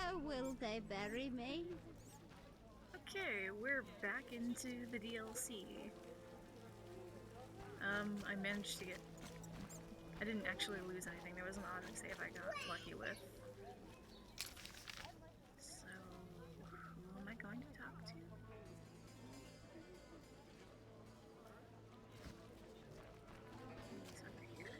Where will they bury me? Okay, we're back into the DLC. I managed to get... I didn't actually lose anything. There was an autosave I got lucky with. So, who am I going to talk to? He's over here.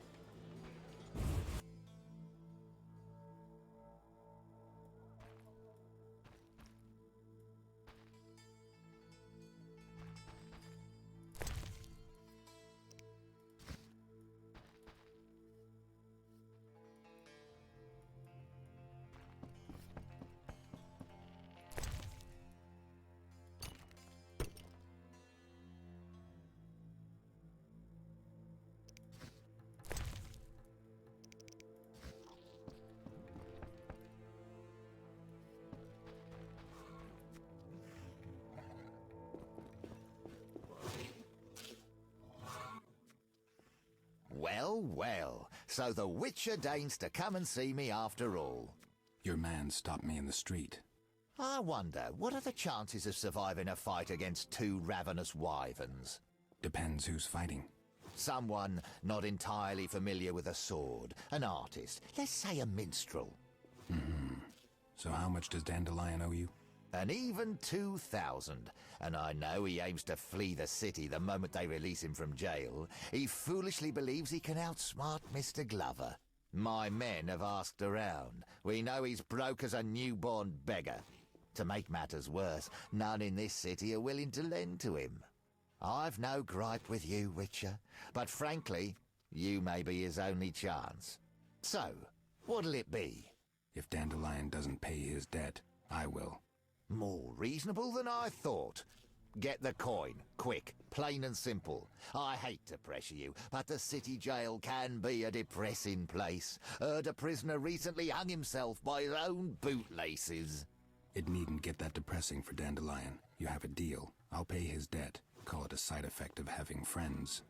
Well, well, so the Witcher deigns to come and see me after all. Your man stopped me in the street. I wonder, what are the chances of surviving a fight against two ravenous wyverns? Depends who's fighting. Someone not entirely familiar with a sword, an artist, let's say a minstrel. So how much does Dandelion owe you? An even 2,000, and I know he aims to flee the city the moment they release him from jail. He foolishly believes he can outsmart Mr. Glover. My men have asked around. We know he's broke as a newborn beggar. To make matters worse, none in this city are willing to lend to him. I've no gripe with you, Witcher, but frankly, you may be his only chance. So, what'll it be? If Dandelion doesn't pay his debt, I will. More reasonable than I thought. Get the coin, quick, plain and simple. I hate to pressure you, but the city jail can be a depressing place. Heard a prisoner recently hung himself by his own bootlaces. It needn't get that depressing for Dandelion. You have a deal. I'll pay his debt. Call it a side effect of having friends.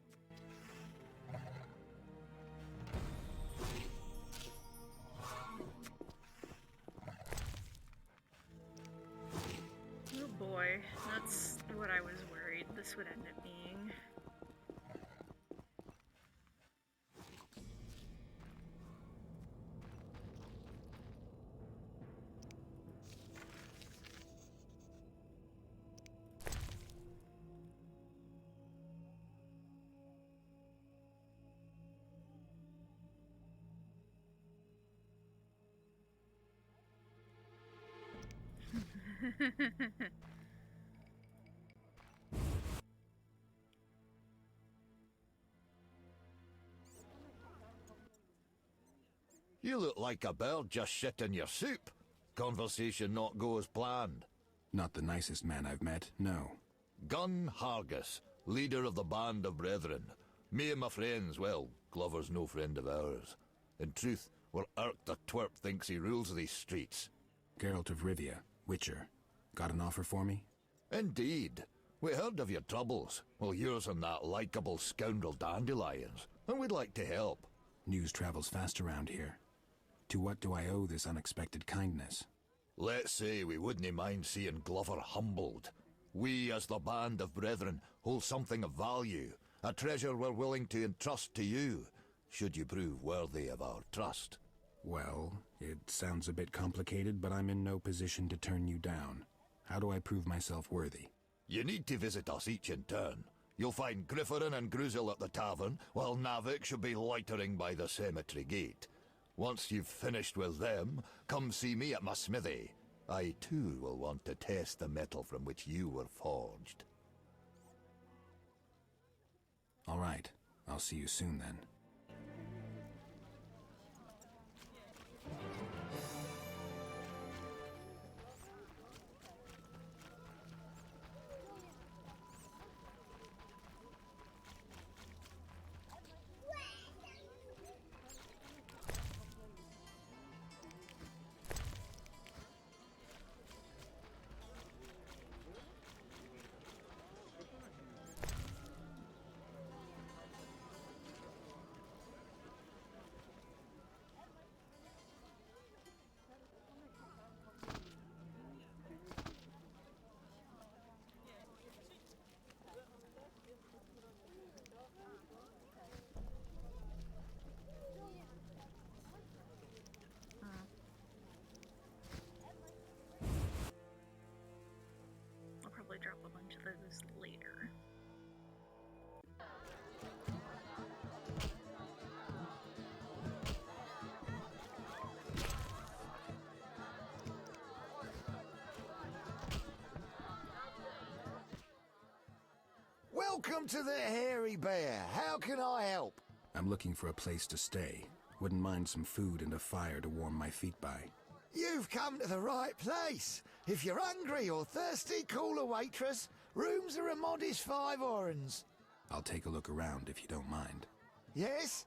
Oh boy, that's what I was worried this would end up being. You look like a bird just shit in your soup. Conversation not go as planned. Not the nicest man I've met, no. Gun Hargus, leader of the Band of Brethren. Me and my friends, well, Glover's no friend of ours. In truth, we're irked the twerp thinks he rules these streets. Geralt of Rivia, Witcher. Got an offer for me? Indeed. We heard of your troubles. Well, yours and that likeable scoundrel Dandelions, and we'd like to help. News travels fast around here. To what do I owe this unexpected kindness? Let's say we wouldn't mind seeing Glover humbled. We, as the Band of Brethren, hold something of value, a treasure we're willing to entrust to you, should you prove worthy of our trust. Well, it sounds a bit complicated, but I'm in no position to turn you down. How do I prove myself worthy? You need to visit us each in turn. You'll find Grifferin and Gruzel at the tavern, while Navik should be loitering by the cemetery gate. Once you've finished with them, come see me at my smithy. I too will want to test the metal from which you were forged. All right. I'll see you soon then. Welcome to the Hairy Bear. How can I help? I'm looking for a place to stay. Wouldn't mind some food and a fire to warm my feet by. You've come to the right place. If you're hungry or thirsty, call a waitress. Rooms are a modest 5 orens. I'll take a look around if you don't mind. Yes?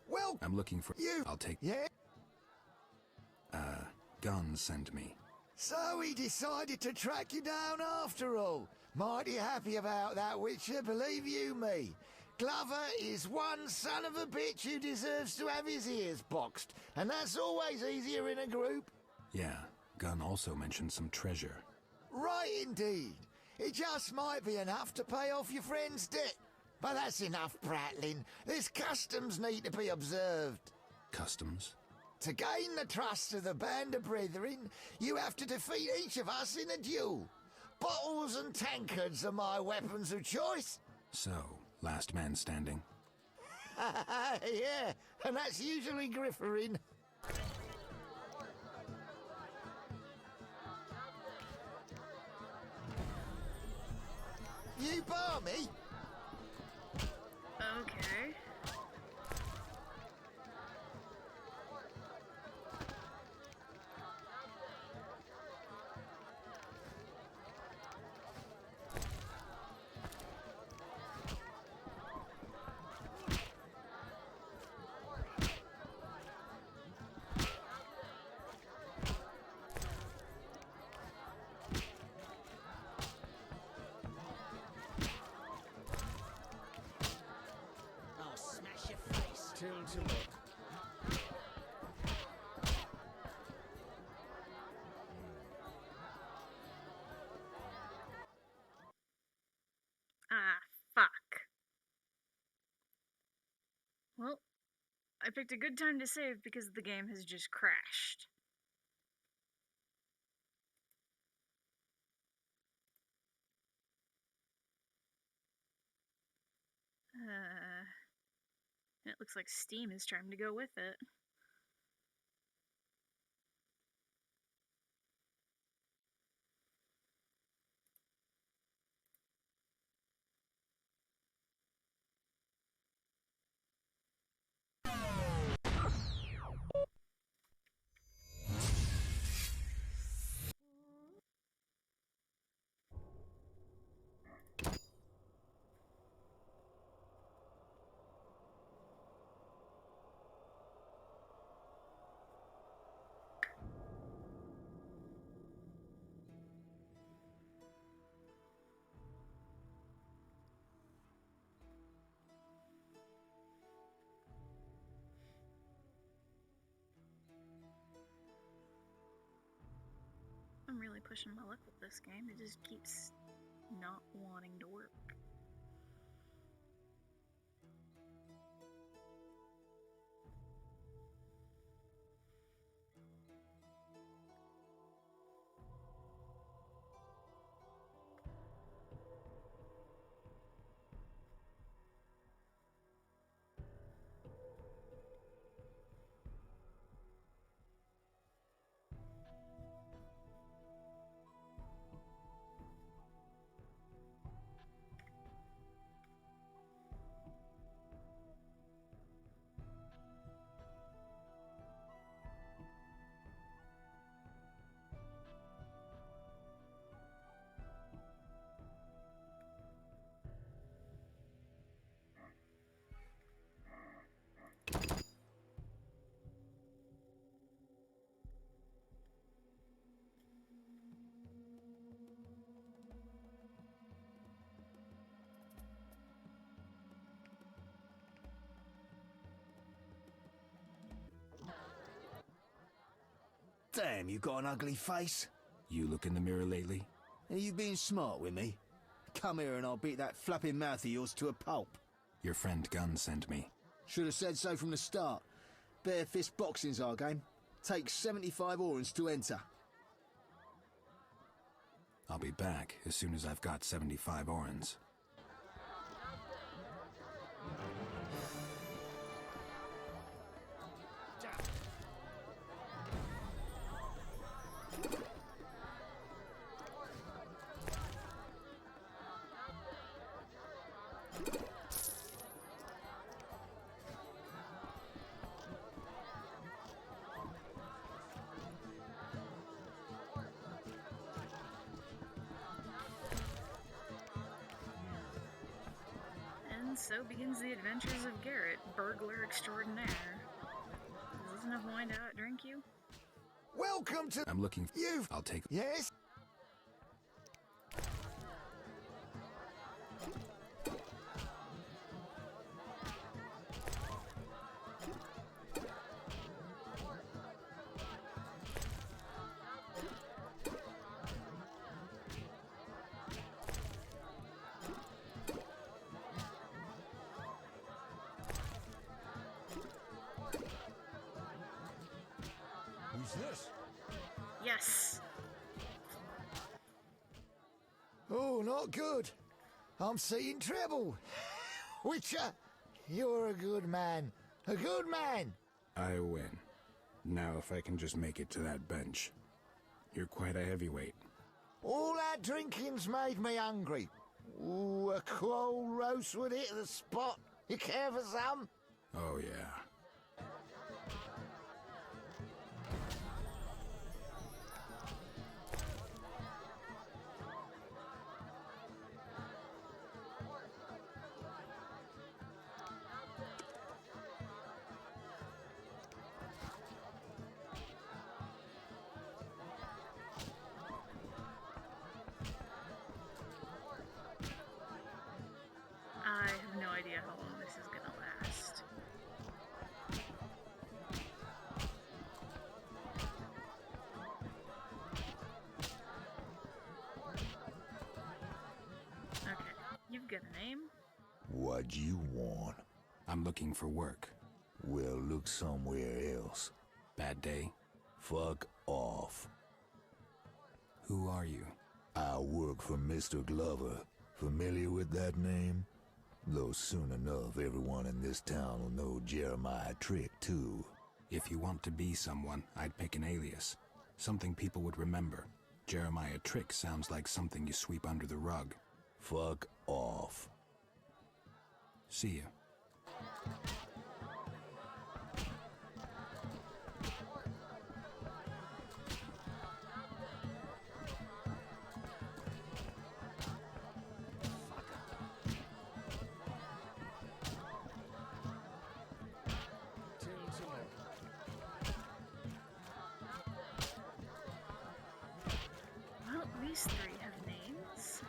Well, I'm looking for... you... I'll take... Yeah? Gun sent me. So he decided to track you down after all. Mighty happy about that, Witcher, believe you me. Glover is one son of a bitch who deserves to have his ears boxed, and that's always easier in a group. Yeah, Gun also mentioned some treasure. Right indeed. It just might be enough to pay off your friend's debt. But that's enough prattling. There's customs need to be observed. Customs? To gain the trust of the Band of Brethren, you have to defeat each of us in a duel. Bottles and tankards are my weapons of choice. So, last man standing. Yeah, and that's usually Grifferin. You bar me? Okay. I'll smash your face. Till to look. Ah, fuck. Well, I picked a good time to save because the game has just crashed. It looks like Steam is trying to go with it. I'm really pushing my luck with this game. It just keeps not wanting to work. Damn, you got an ugly face. You look in the mirror lately? Are you being smart with me? Come here and I'll beat that flapping mouth of yours to a pulp. Your friend Gun sent me. Should have said so from the start. Bare fist boxing's our game. Takes 75 orens to enter. I'll be back as soon as I've got 75 orens. And so begins the adventures of Garrett, burglar extraordinaire. Is this enough wine to outdrink you? Welcome to... I'm looking for You... I'll take... Yes? Who's this? Yes! Oh, not good. I'm seeing trouble. Witcher, you're a good man. A good man. I win. Now if I can just make it to that bench. You're quite a heavyweight. All that drinking's made me hungry. Ooh, a cold roast would hit the spot. You care for some? Oh yeah. I have no idea how long this is gonna last. Okay, you've got a name? What you want? I'm looking for work. Well, look somewhere else. Bad day? Fuck off. Who are you? I work for Mr. Glover. Familiar with that name? Though soon enough, everyone in this town will know Jeremiah Trick, too. If you want to be someone, I'd pick an alias. Something people would remember. Jeremiah Trick sounds like something you sweep under the rug. Fuck off. See ya. Well, these three have names.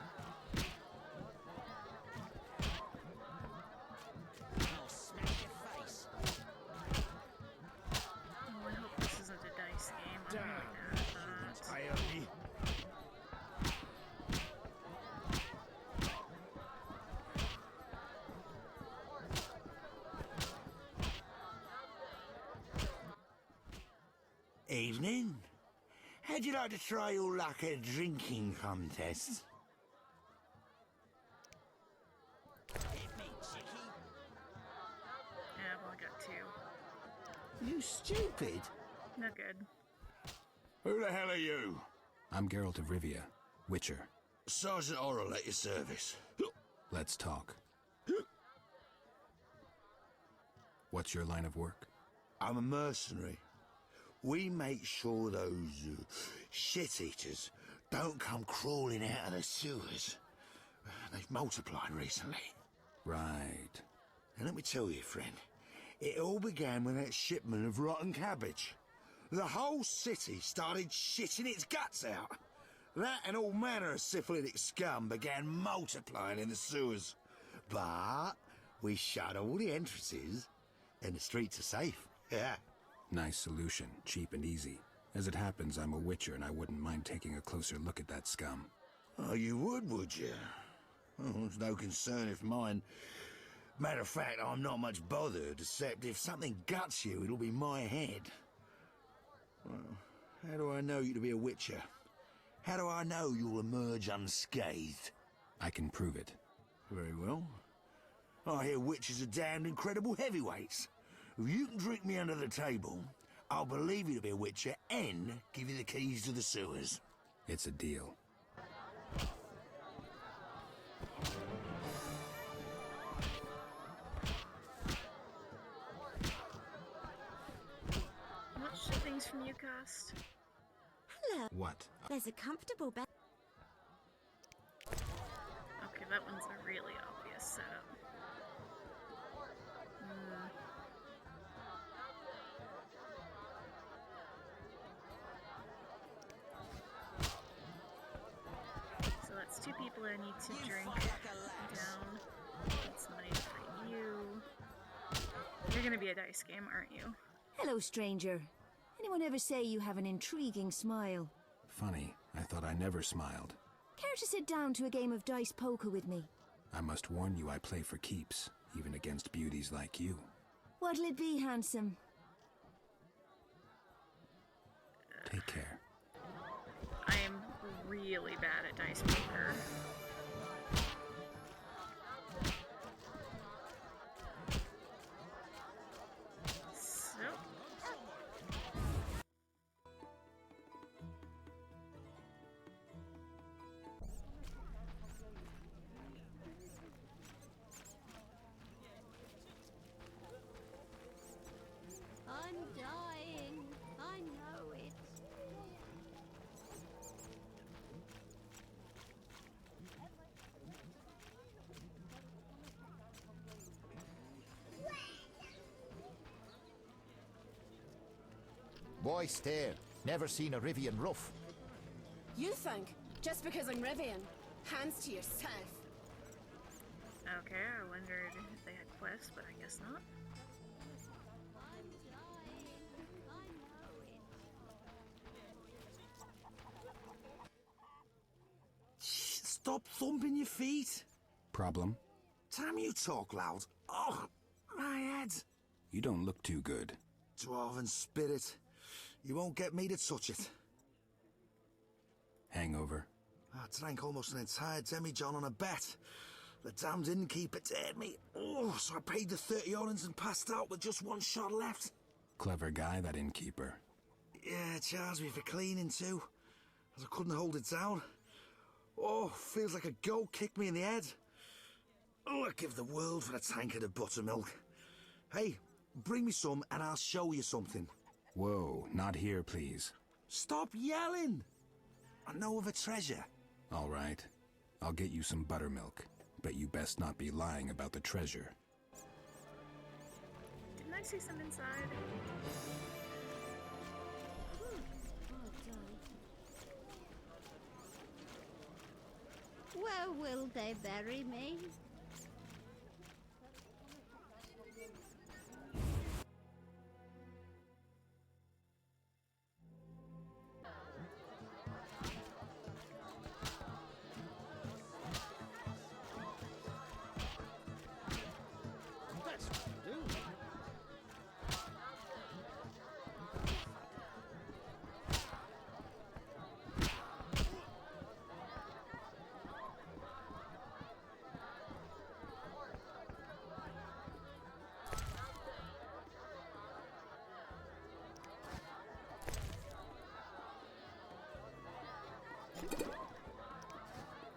Oh, I hope this isn't a dice game. I'm really bad at that. Evening. How'd you like to try your luck at a drinking contest? Yeah, well, I got two. You stupid. No good. Who the hell are you? I'm Geralt of Rivia, Witcher. Sergeant Orrell at your service. Let's talk. What's your line of work? I'm a mercenary. We make sure those shit-eaters don't come crawling out of the sewers. They've multiplied recently. Right. And let me tell you, friend, it all began with that shipment of rotten cabbage. The whole city started shitting its guts out. That and all manner of syphilitic scum began multiplying in the sewers. But we shut all the entrances, and the streets are safe. Yeah. Nice solution, cheap and easy. As it happens, I'm a Witcher and I wouldn't mind taking a closer look at that scum. Oh, you would you? Oh, it's no concern of mine. Matter of fact, I'm not much bothered, except if something guts you, it'll be my head. Well, how do I know you to be a Witcher? How do I know you'll emerge unscathed? I can prove it. Very well. I hear witches are damned incredible heavyweights. If you can drink me under the table, I'll believe you to be a witcher and give you the keys to the sewers. It's a deal. How much do things from you cost? Hello. What? There's a comfortable bed. Okay, that one's a really obvious setup. So that's 2 people I need to drink down. Need some money to fight you. You're gonna be a dice game, aren't you? Hello, stranger. Anyone ever say you have an intriguing smile? Funny, I thought I never smiled. Care to sit down to a game of dice poker with me? I must warn you I play for keeps, even against beauties like you. What'll it be, handsome? Take care. I am really bad at dice poker. So. I'm dying. I know it. Boy, stare. Never seen a Rivian rough. You think, just because I'm Rivian, hands to yourself. Okay, I wondered if they had quests, but I guess not. I'm dying. I know it. Stop thumping your feet. Problem? Time you talk loud. Oh, my head. You don't look too good. Dwarven spirit. You won't get me to touch it. Hangover? I drank almost an entire demijohn on a bet. The damned innkeeper dared me. Oh, so I paid the 30 orens and passed out with just 1 shot left. Clever guy, that innkeeper. Yeah, charged me for cleaning too, as I couldn't hold it down. Oh, feels like a goat kicked me in the head. Oh, I'd give the world for a tankard of buttermilk. Hey, bring me some and I'll show you something. Whoa, not here, please. Stop yelling! I know of a treasure. All right. I'll get you some buttermilk. But you best not be lying about the treasure. Didn't I see some inside? Where will they bury me?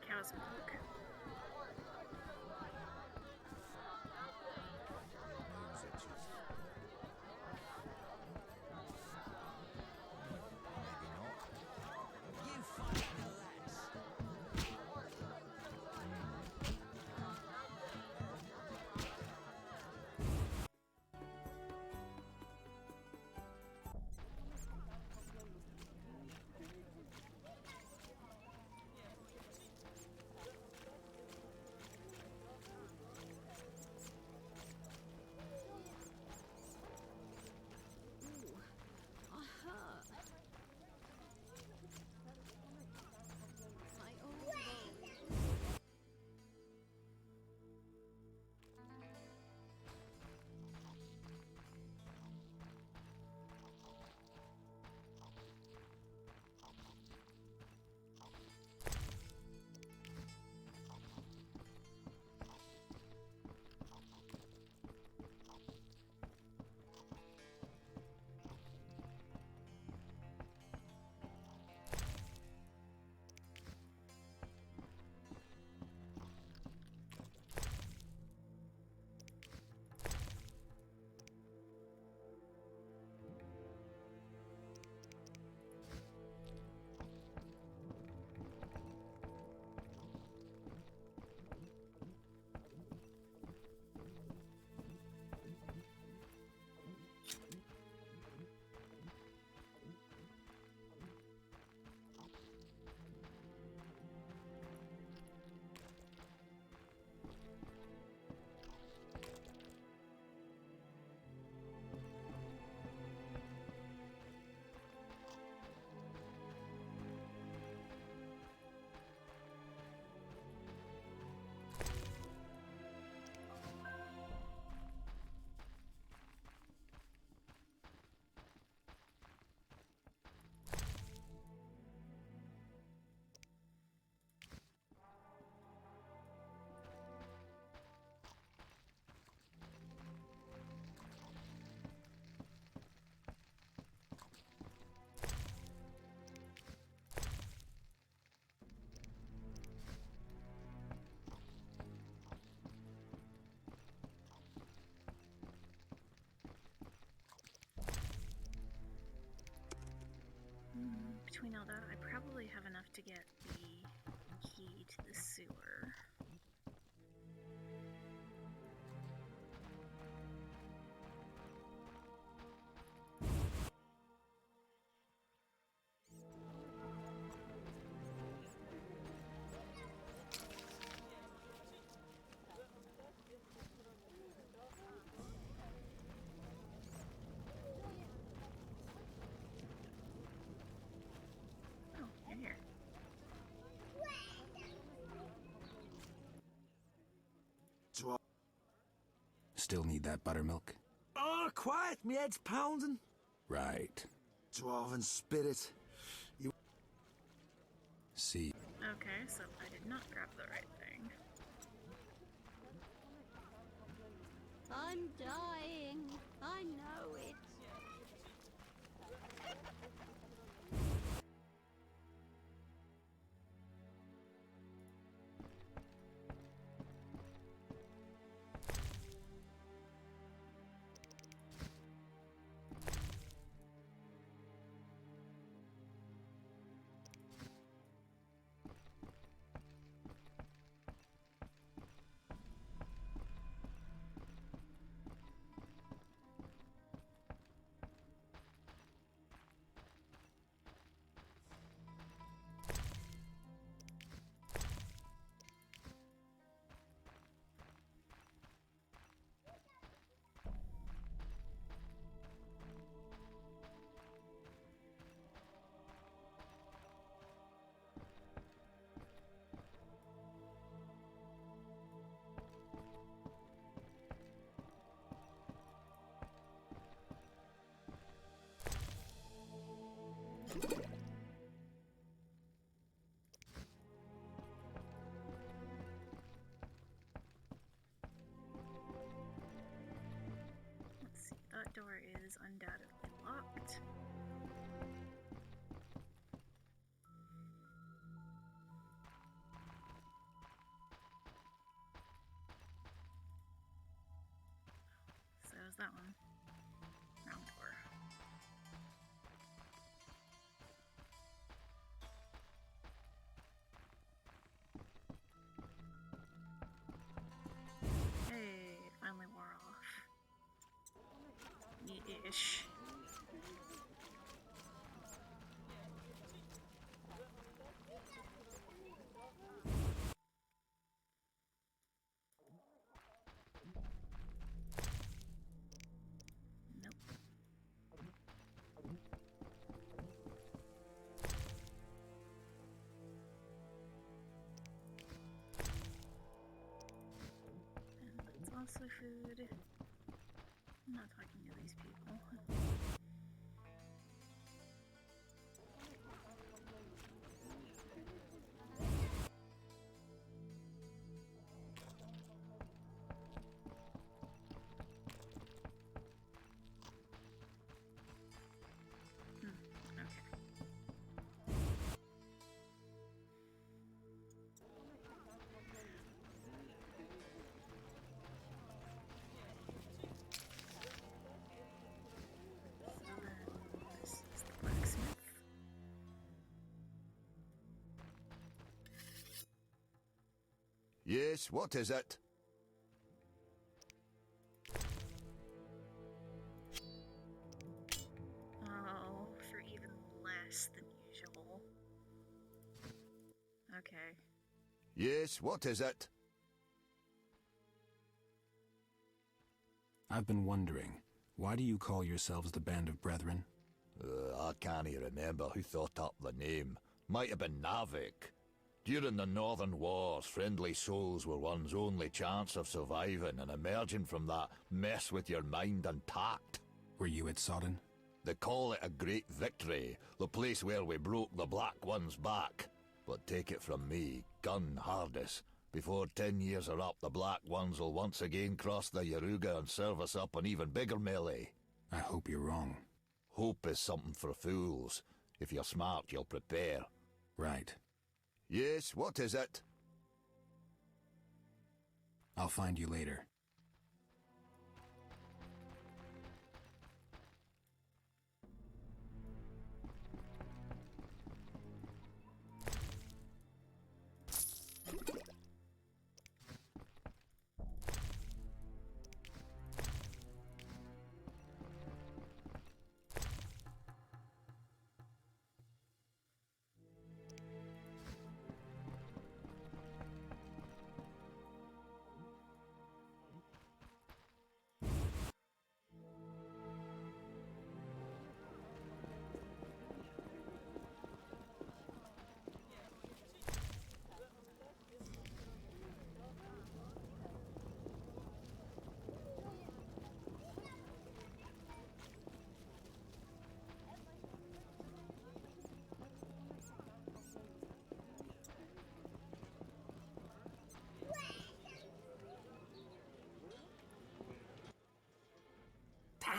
Cow's milk. between all that, I probably have enough to get the key to the sewer. Oh, you're here. Still need that buttermilk? Oh, quiet, me head's pounding. Right. Dwarven spirit. See. Okay, so I did not grab the right thing. I'm dying. I know it. Let's see, that door is undoubtedly locked. So is that one. Wrong door. Hey, it finally wore off. Neat-ish. Nope. And that's also food. I'm not talking to these people. Okay. So then this is the blacksmith. Yes, what is it? Oh, for even less than usual. Okay. Yes, what is it? I've been wondering, why do you call yourselves the Band of Brethren? I can't remember who thought up the name. Might have been Navik. During the Northern Wars, friendly souls were one's only chance of surviving and emerging from that mess with your mind intact. Were you at Sodden? They call it a great victory, the place where we broke the Black One's back. But take it from me, gun hardest. Before 10 years are up, the Black Ones will once again cross the Yaruga and serve us up an even bigger melee. I hope you're wrong. Hope is something for fools. If you're smart, you'll prepare. Right. Yes, what is it? I'll find you later.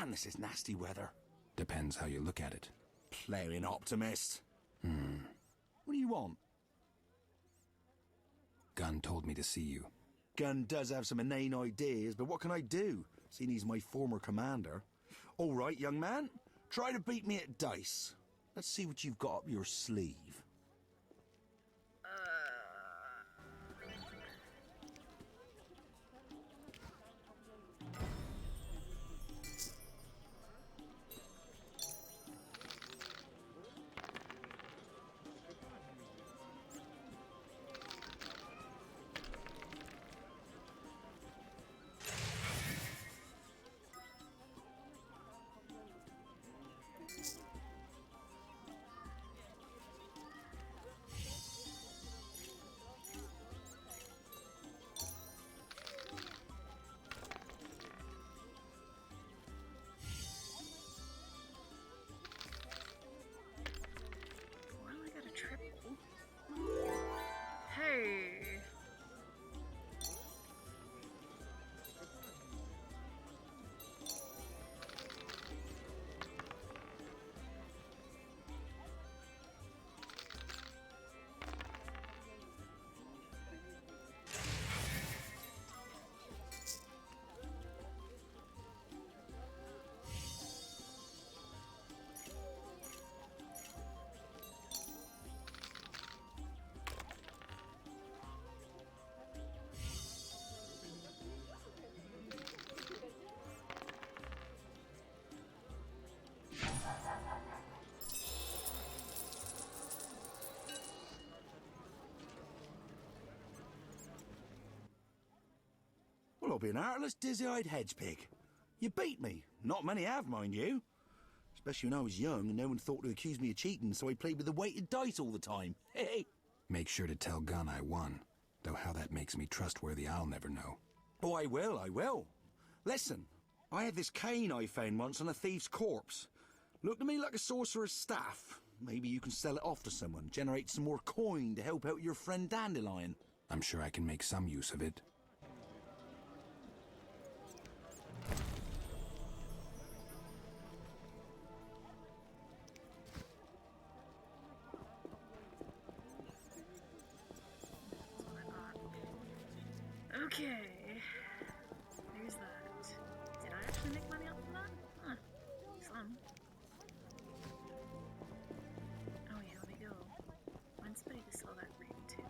man, this is nasty weather. Depends how you look at it. Playing optimist. What do you want? Gunn told me to see you. Gunn does have some inane ideas, but what can I do, seeing he's my former commander? All right, young man. Try to beat me at dice. Let's see what you've got up your sleeve. Well, I got a triple. Hey. Well, I'll be an artless, dizzy-eyed hedge pig. You beat me. Not many have, mind you. Especially when I was young and no one thought to accuse me of cheating, so I played with the weighted dice all the time. Hey! Make sure to tell Gunn I won. Though how that makes me trustworthy, I'll never know. Oh, I will. Listen, I had this cane I found once on a thief's corpse. Looked to me like a sorcerer's staff. Maybe you can sell it off to someone, generate some more coin to help out your friend Dandelion. I'm sure I can make some use of it. Okay. There's that. Did I actually make money off of that? Huh. Some. Oh yeah, let me go. Find somebody to sell that ring to.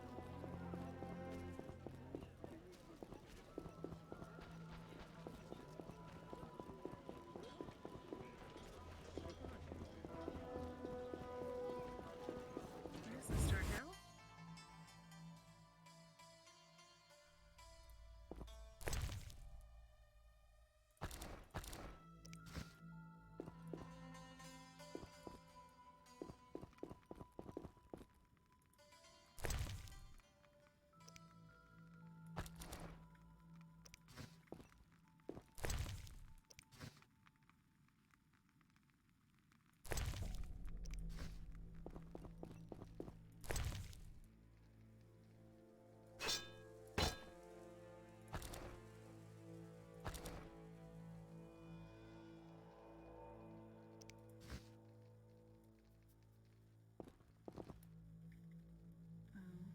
Where does the store go?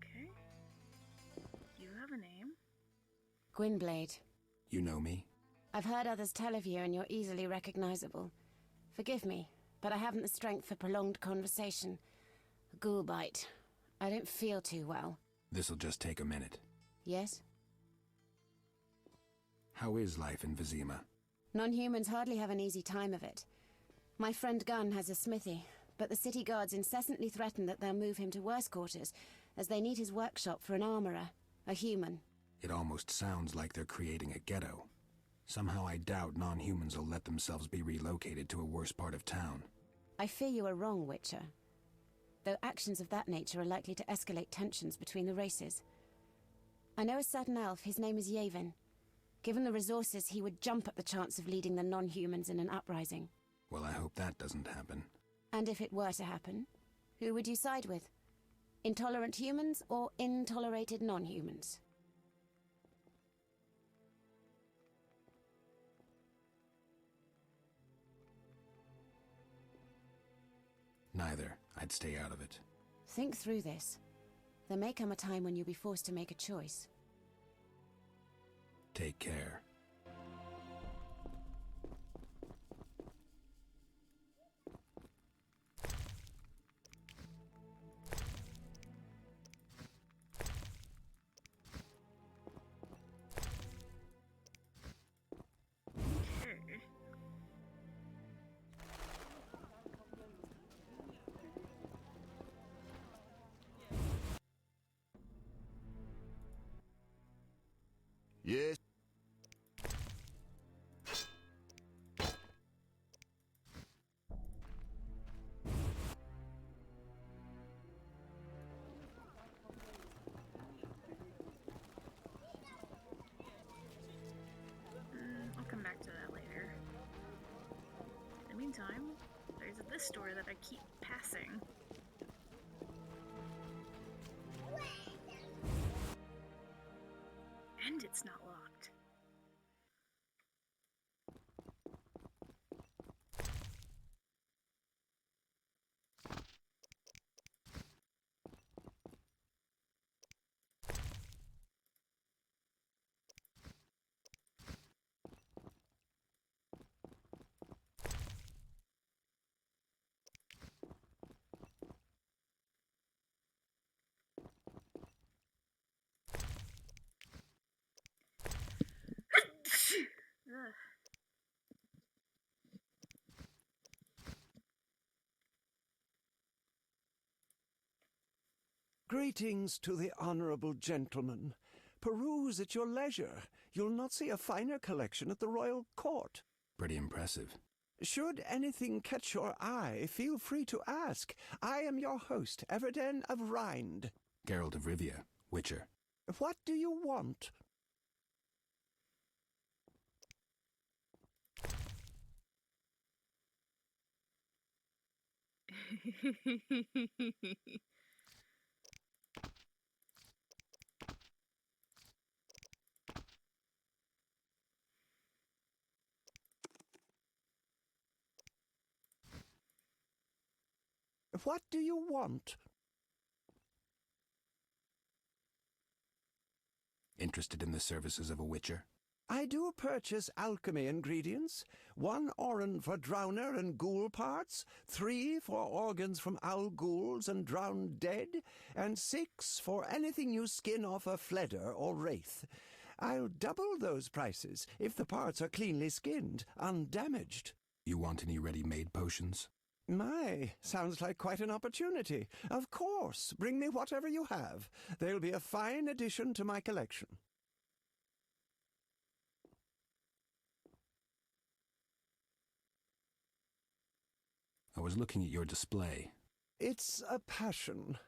Okay. You have a name? Gwynblade. You know me? I've heard others tell of you and you're easily recognizable. Forgive me, but I haven't the strength for prolonged conversation. A ghoul bite. I don't feel too well. This'll just take a minute. Yes? How is life in Vizima? Non-humans hardly have an easy time of it. My friend Gunn has a smithy, but the city guards incessantly threaten that they'll move him to worse quarters, as they need his workshop for an armorer, a human. It almost sounds like they're creating a ghetto. Somehow I doubt non-humans will let themselves be relocated to a worse part of town. I fear you are wrong, Witcher. Though actions of that nature are likely to escalate tensions between the races. I know a certain elf, his name is Yavin. Given the resources, he would jump at the chance of leading the non-humans in an uprising. Well, I hope that doesn't happen. And if it were to happen, who would you side with? Intolerant humans or intolerated non-humans? Neither. I'd stay out of it. Think through this. There may come a time when you'll be forced to make a choice. Take care. Okay. Yes. I'll come back to that later. In the meantime, there's this door that I keep passing. And it's not locked. Ugh. Greetings to the honourable gentleman. Peruse at your leisure. You'll not see a finer collection at the royal court. Pretty impressive. Should anything catch your eye, feel free to ask. I am your host, Everden of Rind. Geralt of Rivia, Witcher. What do you want? What do you want? Interested in the services of a Witcher? I do purchase alchemy ingredients. 1 oren for drowner and ghoul parts, 3 for organs from owl ghouls and drowned dead, and 6 for anything you skin off a fleder or wraith. I'll double those prices if the parts are cleanly skinned, undamaged. You want any ready-made potions? My, sounds like quite an opportunity. Of course, bring me whatever you have. They'll be a fine addition to my collection. I was looking at your display. It's a passion.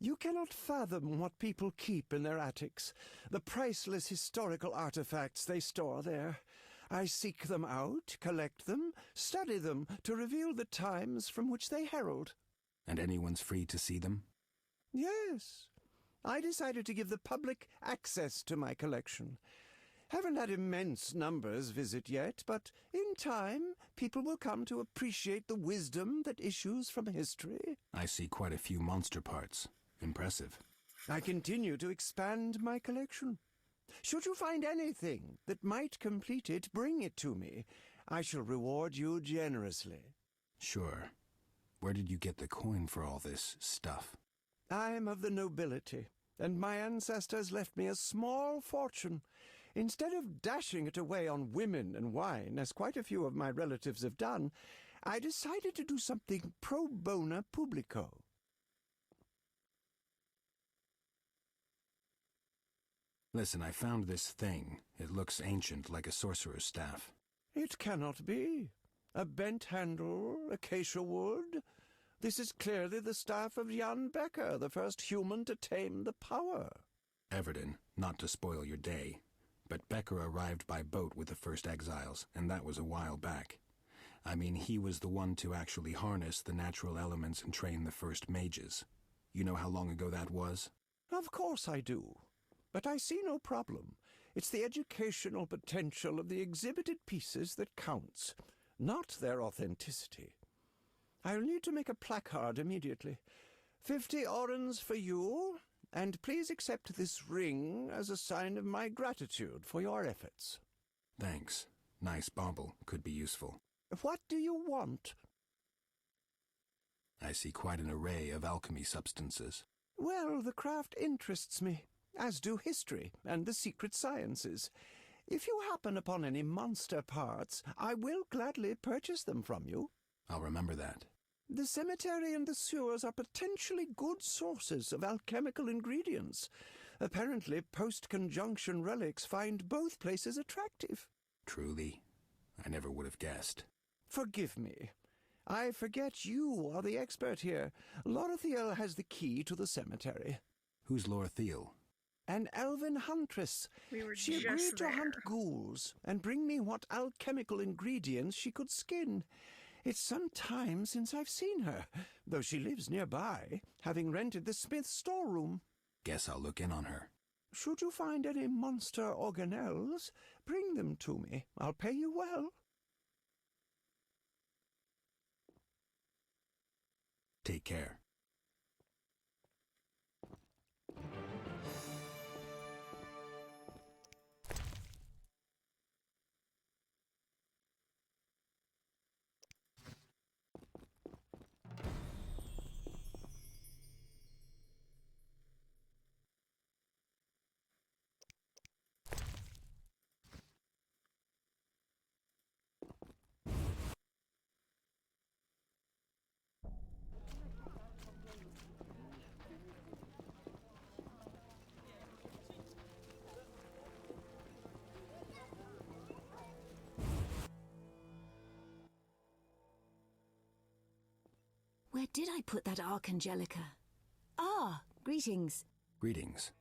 You cannot fathom what people keep in their attics, the priceless historical artifacts they store there. I seek them out, collect them, study them to reveal the times from which they herald. And anyone's free to see them? Yes. I decided to give the public access to my collection. Haven't had immense numbers visit yet, but in time, people will come to appreciate the wisdom that issues from history. I see quite a few monster parts. Impressive. I continue to expand my collection. Should you find anything that might complete it, bring it to me. I shall reward you generously. Sure. Where did you get the coin for all this stuff? I am of the nobility, and my ancestors left me a small fortune. Instead of dashing it away on women and wine, as quite a few of my relatives have done, I decided to do something pro bono publico. Listen, I found this thing. It looks ancient, like a sorcerer's staff. It cannot be. A bent handle, acacia wood. This is clearly the staff of Jan Becker, the first human to tame the power. Everden, not to spoil your day, but Becker arrived by boat with the first exiles, and that was a while back. I mean, he was the one to actually harness the natural elements and train the first mages. You know how long ago that was? Of course I do. But I see no problem. It's the educational potential of the exhibited pieces that counts, not their authenticity. I'll need to make a placard immediately. 50 orens for you, and please accept this ring as a sign of my gratitude for your efforts. Thanks. Nice bauble. Could be useful. What do you want? I see quite an array of alchemy substances. Well, the craft interests me, as do history and the secret sciences. If you happen upon any monster parts, I will gladly purchase them from you. I'll remember that. The cemetery and the sewers are potentially good sources of alchemical ingredients. Apparently, post-conjunction relics find both places attractive. Truly, I never would have guessed. Forgive me. I forget you are the expert here. Lorthiel has the key to the cemetery. Who's Lorthiel? An elven huntress. She agreed to hunt ghouls and bring me what alchemical ingredients she could skin. It's some time since I've seen her, though she lives nearby, having rented the smith's storeroom. Guess I'll look in on her. Should you find any monster organelles, bring them to me. I'll pay you well. Take care. Where did I put that Archangelica? Ah, greetings. Greetings.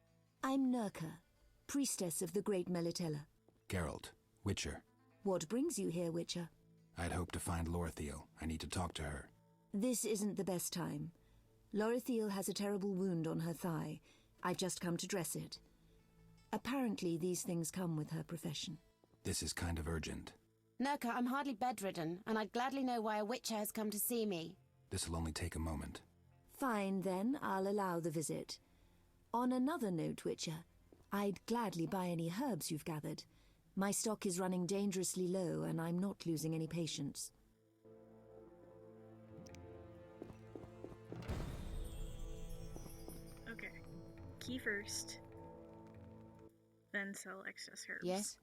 I'm Nurka, priestess of the Great Melitella. Geralt, Witcher. What brings you here, Witcher? I'd hoped to find Lorthiel. I need to talk to her. This isn't the best time. Lorthiel has a terrible wound on her thigh. I've just come to dress it. Apparently, these things come with her profession. This is kind of urgent. Nurka, I'm hardly bedridden, and I'd gladly know why a Witcher has come to see me. This'll only take a moment. Fine, then. I'll allow the visit. On another note, Witcher, I'd gladly buy any herbs you've gathered. My stock is running dangerously low, and I'm not losing any patience. Okay. Key first. Then sell excess herbs. Yes?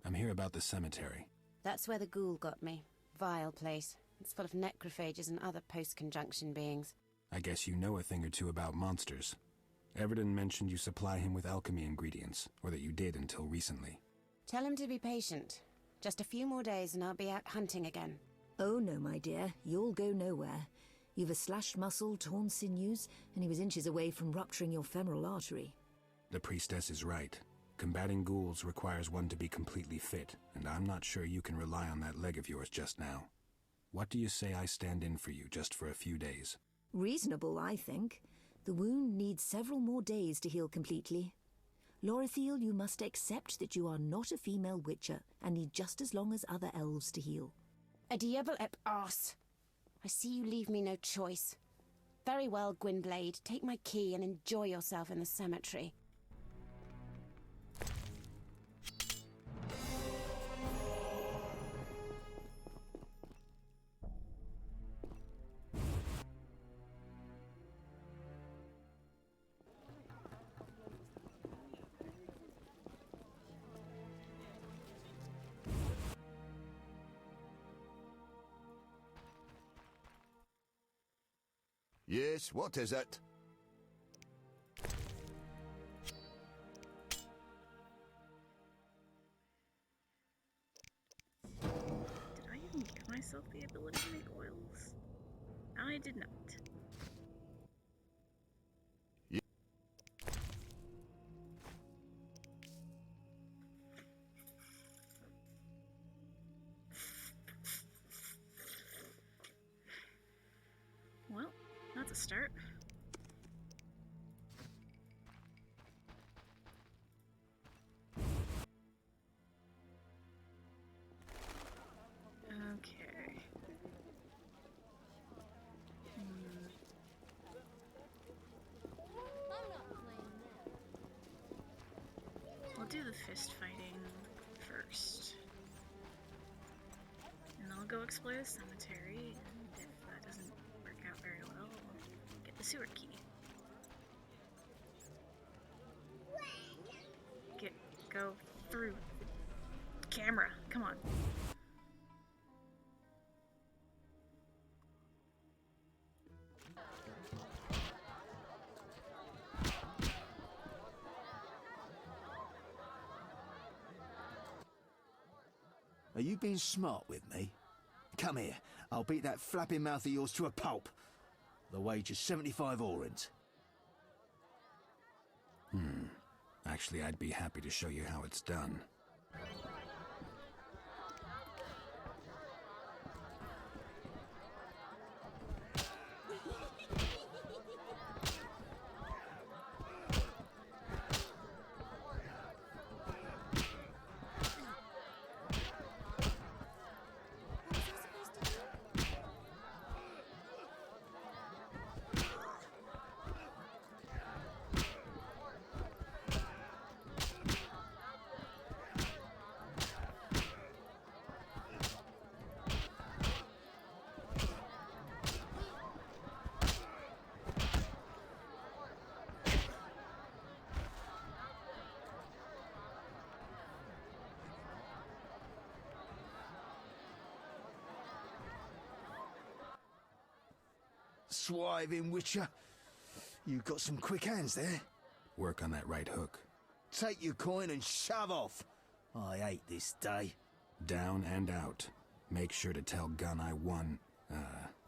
I'm here about the cemetery. That's where the ghoul got me. Vile place. It's full of necrophages and other post-conjunction beings. I guess you know a thing or two about monsters. Everton mentioned you supply him with alchemy ingredients, or that you did until recently. Tell him to be patient. Just a few more days and I'll be out hunting again. Oh no, my dear. You'll go nowhere. You've a slashed muscle, torn sinews, and he was inches away from rupturing your femoral artery. The priestess is right. Combating ghouls requires one to be completely fit, and I'm not sure you can rely on that leg of yours just now. What do you say I stand in for you just for a few days? Reasonable, I think. The wound needs several more days to heal completely. Lorthiel, you must accept that you are not a female witcher and need just as long as other elves to heal. A diable ep arse. I see you leave me no choice. Very well, Gwynblade. Take my key and enjoy yourself in the cemetery. Yes, what is it? Did I even give myself the ability to make oils? I did not. Well, that's a start. Okay. the fist fighting first. And I'll go explore the cemetery, and if that doesn't work out very well, I'll get the sewer key. Go through the camera. Come on. Are you being smart with me? Come here. I'll beat that flapping mouth of yours to a pulp. The wage is 75 orens. Actually, I'd be happy to show you how it's done. Swiving Witcher. You've got some quick hands there. Work on that right hook. Take your coin and shove off. I hate this day. Down and out. Make sure to tell Gunn I won,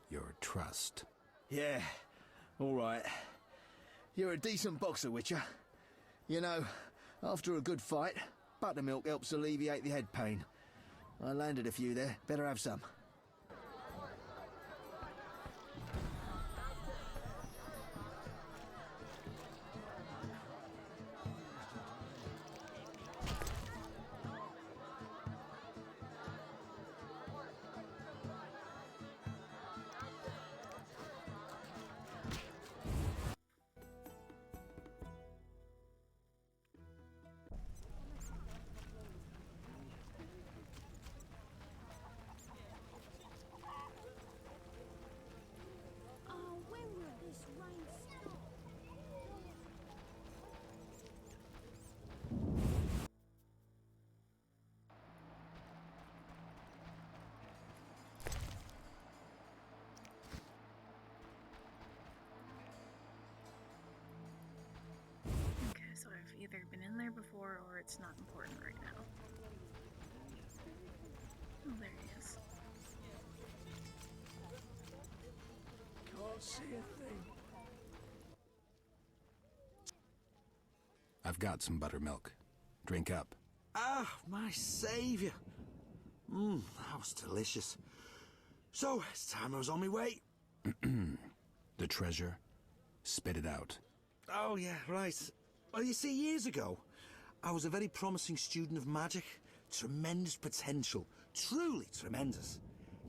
your trust. Yeah, all right. You're a decent boxer, Witcher. You know, after a good fight, buttermilk helps alleviate the head pain. I landed a few there. Better have some. Oh, when will this rain stop? Okay, so I've either been in there before or it's not important right now. Oh, there he is. Can't see a thing. I've got some buttermilk. Drink up. Ah, my saviour. That was delicious. So, it's time I was on my way. The treasure? Spit it out. Oh, yeah, right. Well, you see, years ago, I was a very promising student of magic. Tremendous potential. Truly tremendous.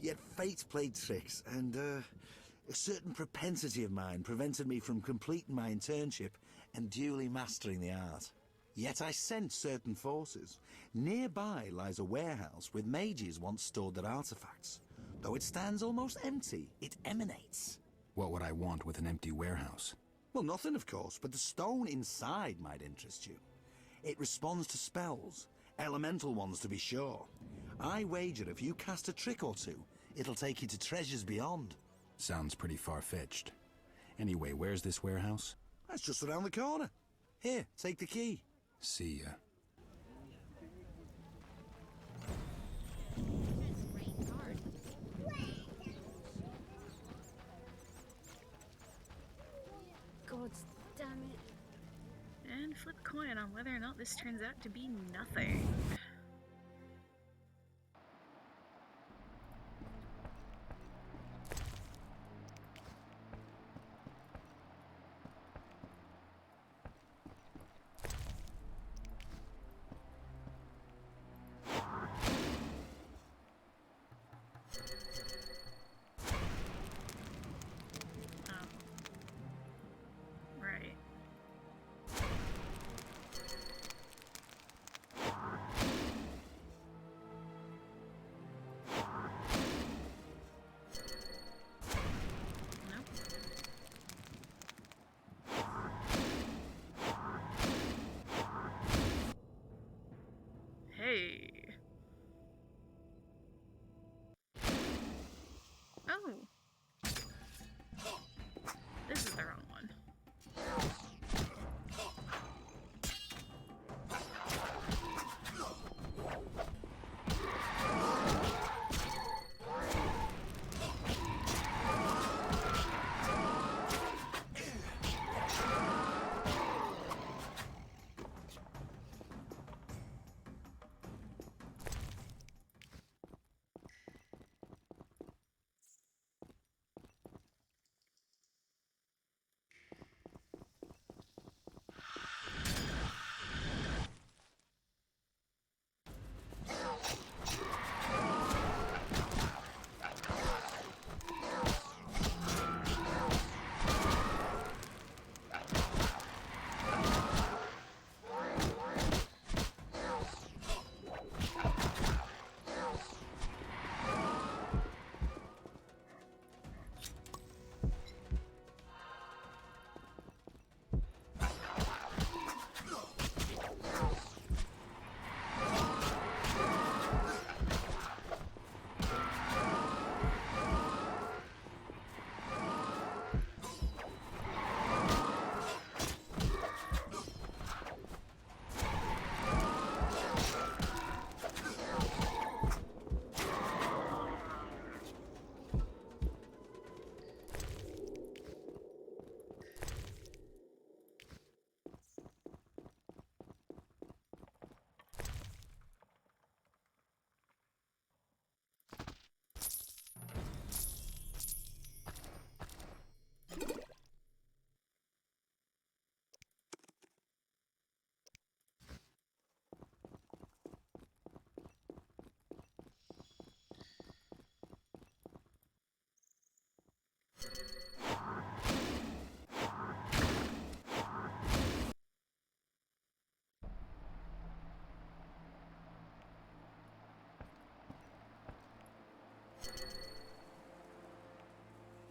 Yet fate played tricks, and, a certain propensity of mine prevented me from completing my internship and duly mastering the art. Yet I sensed certain forces. Nearby lies a warehouse with mages once stored their artifacts. Though it stands almost empty, it emanates. What would I want with an empty warehouse? Well, nothing, of course, but the stone inside might interest you. It responds to spells, elemental ones to be sure. I wager if you cast a trick or two, it'll take you to treasures beyond. Sounds pretty far-fetched. Anyway, where's this warehouse? That's just around the corner. Here, take the key. See ya. Rain hard. God damn it. And flip a coin on whether or not this turns out to be nothing.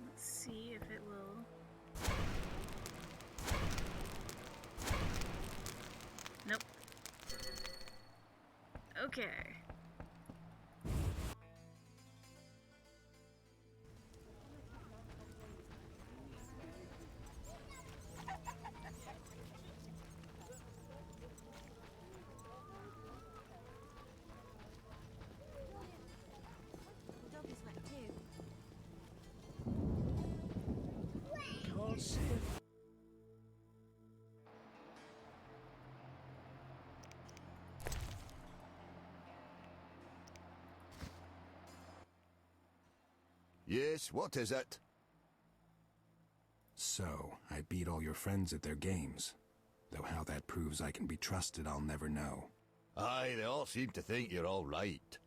Let's see if it will. Nope. Okay. The dog is wet too. Can't see it. Yes, what is it? So, I beat all your friends at their games. Though how that proves I can be trusted, I'll never know. Aye, they all seem to think you're all right.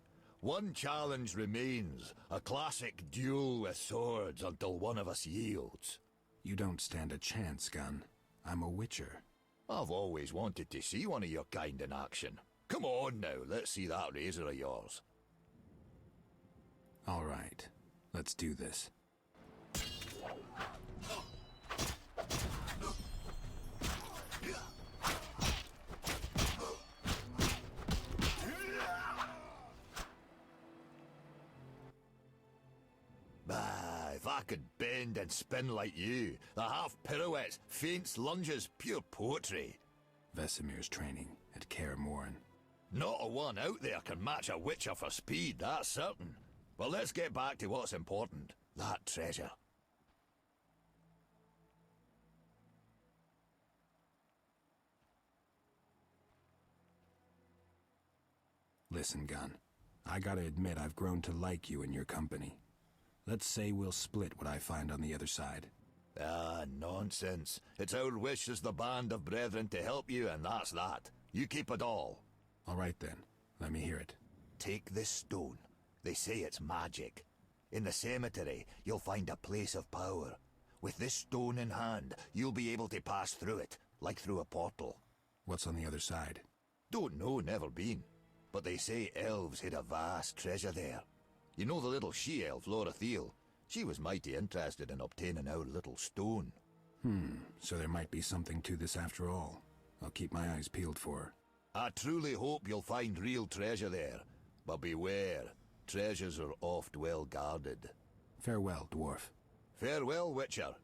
One challenge remains, a classic duel with swords until one of us yields. You don't stand a chance, Gun. I'm a witcher. I've always wanted to see one of your kind in action. Come on now, let's see that razor of yours. All right, let's do this. Bah, if I could bend and spin like you, the half pirouettes, feints, lunges, pure poetry. Vesemir's training at Kaer Morhen. Not a one out there can match a witcher for speed, that's certain. But let's get back to what's important, that treasure. Listen, Gun. I gotta admit I've grown to like you and your company. Let's say we'll split what I find on the other side. Ah, nonsense. It's our wish as the band of brethren to help you, and that's that. You keep it all. All right then, let me hear it. Take this stone. They say it's magic. In the cemetery, you'll find a place of power. With this stone in hand, you'll be able to pass through it, like through a portal. What's on the other side? Don't know, never been. But they say elves hid a vast treasure there. You know the little she-elf, Lorathiel? She was mighty interested in obtaining our little stone. So there might be something to this after all. I'll keep my eyes peeled for her. I truly hope you'll find real treasure there. But beware, treasures are oft well guarded. Farewell, dwarf. Farewell, Witcher.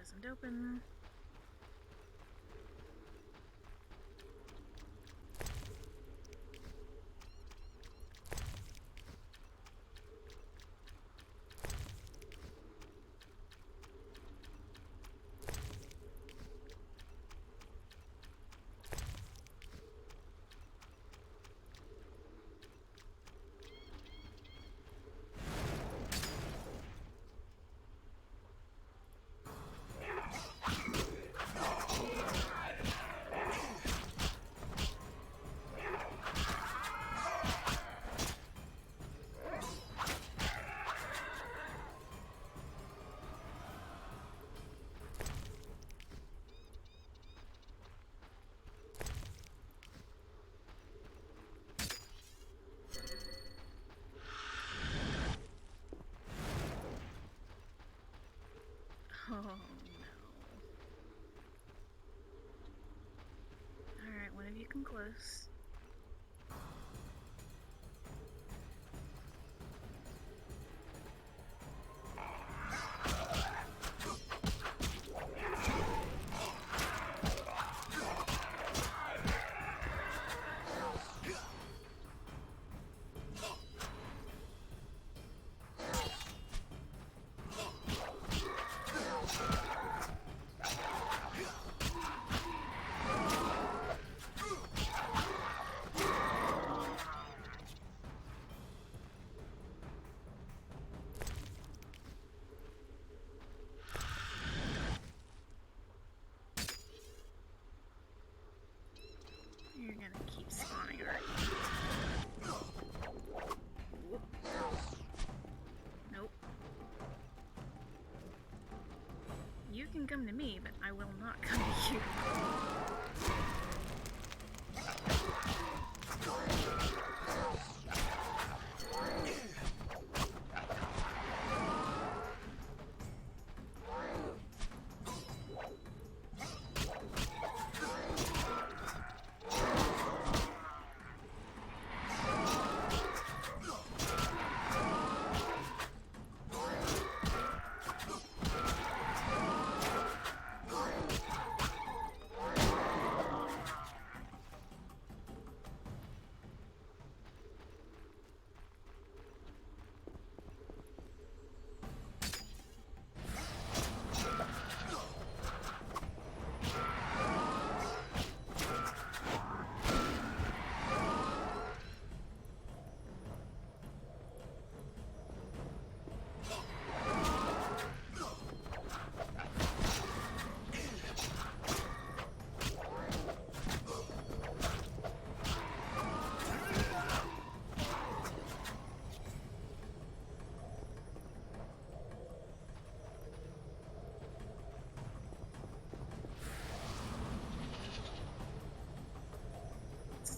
doesn't open. Oh no. Alright, one of you can close. You're gonna keep spawning, aren't you? Whoop. Nope. You can come to me, but I will not come to you.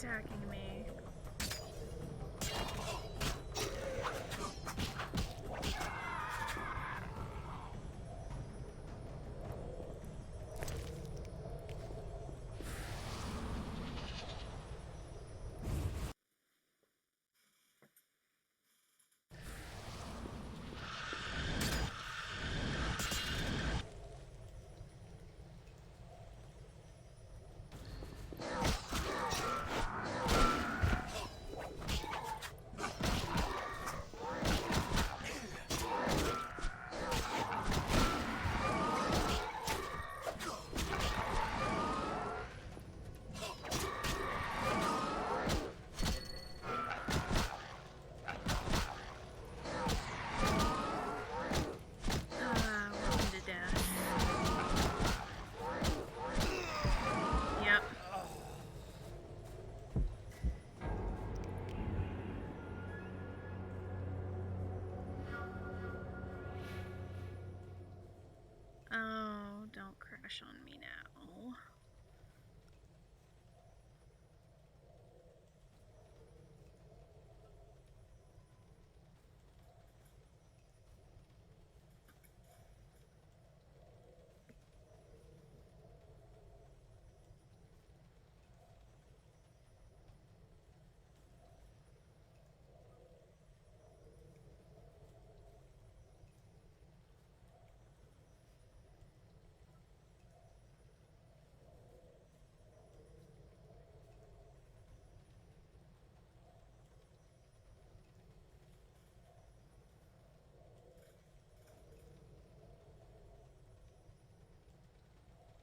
Attacking me.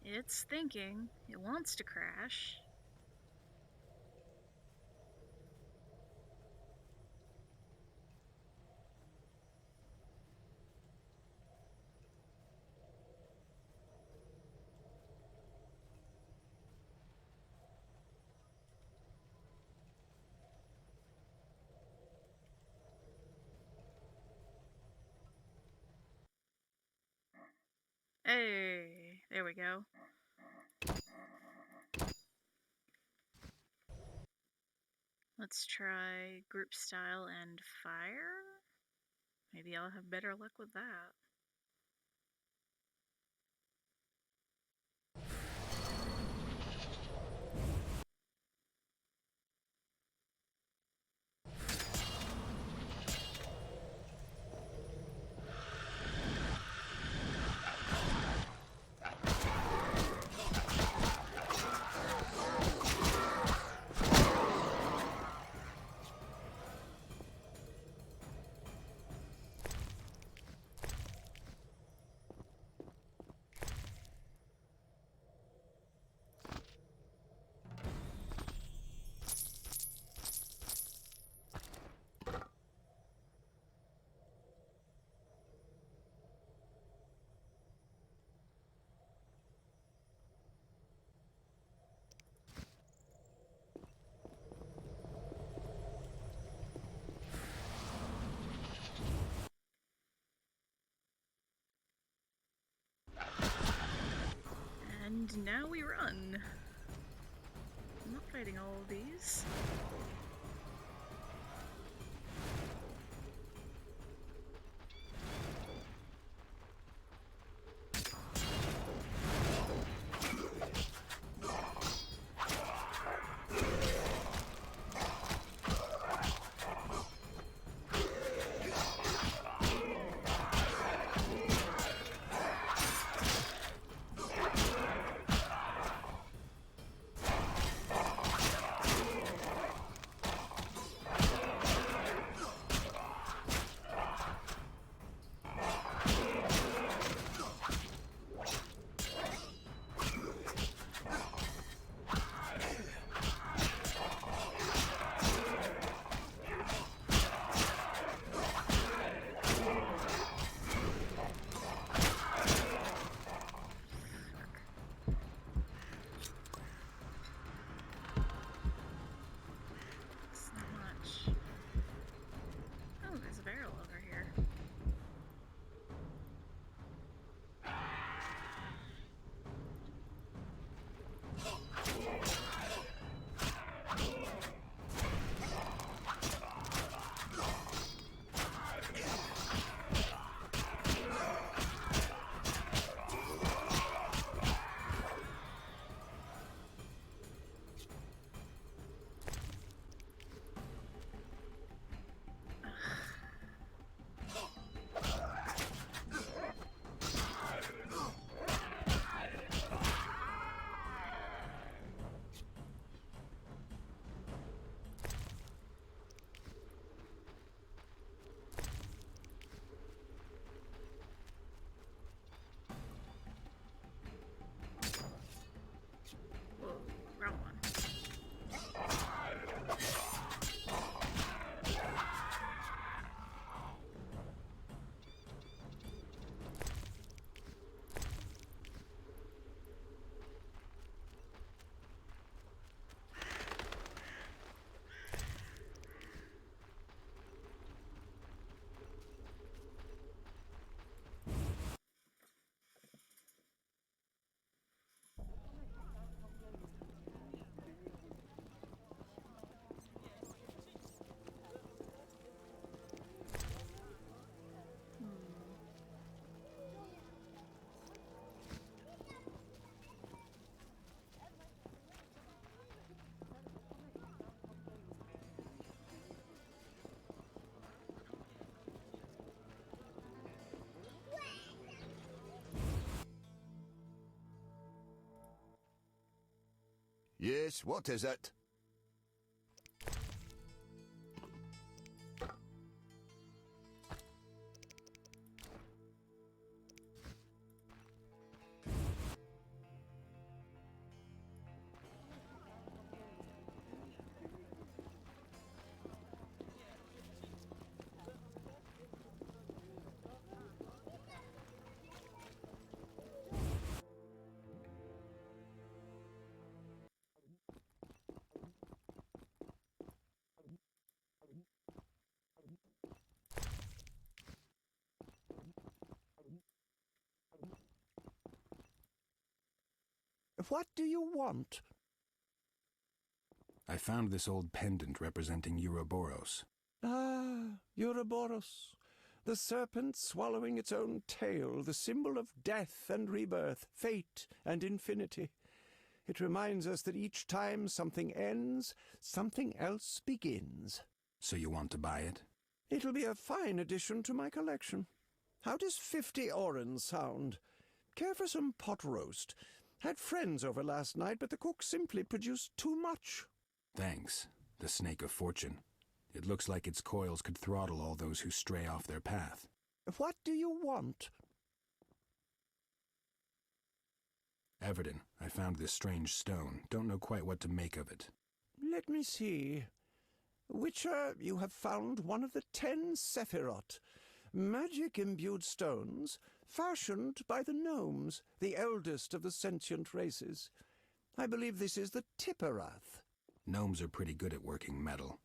It's thinking. It wants to crash. Hey, there we go. Let's try group style and fire. Maybe I'll have better luck with that. And now we run. I'm not fighting all of these. Yes, what is it? What do you want? I found this old pendant representing Ouroboros. Ah, Ouroboros. The serpent swallowing its own tail, the symbol of death and rebirth, fate and infinity. It reminds us that each time something ends, something else begins. So you want to buy it? It'll be a fine addition to my collection. How does 50 orens sound? Care for some pot roast? Had friends over last night, but the cook simply produced too much. Thanks. The Snake of Fortune. It looks like its coils could throttle all those who stray off their path. What do you want? Everton, I found this strange stone. Don't know quite what to make of it. Let me see. Witcher, you have found one of the 10 Sephiroth, magic-imbued stones fashioned by the gnomes, the eldest of the sentient races. I believe this is the Tipperath. Gnomes are pretty good at working metal.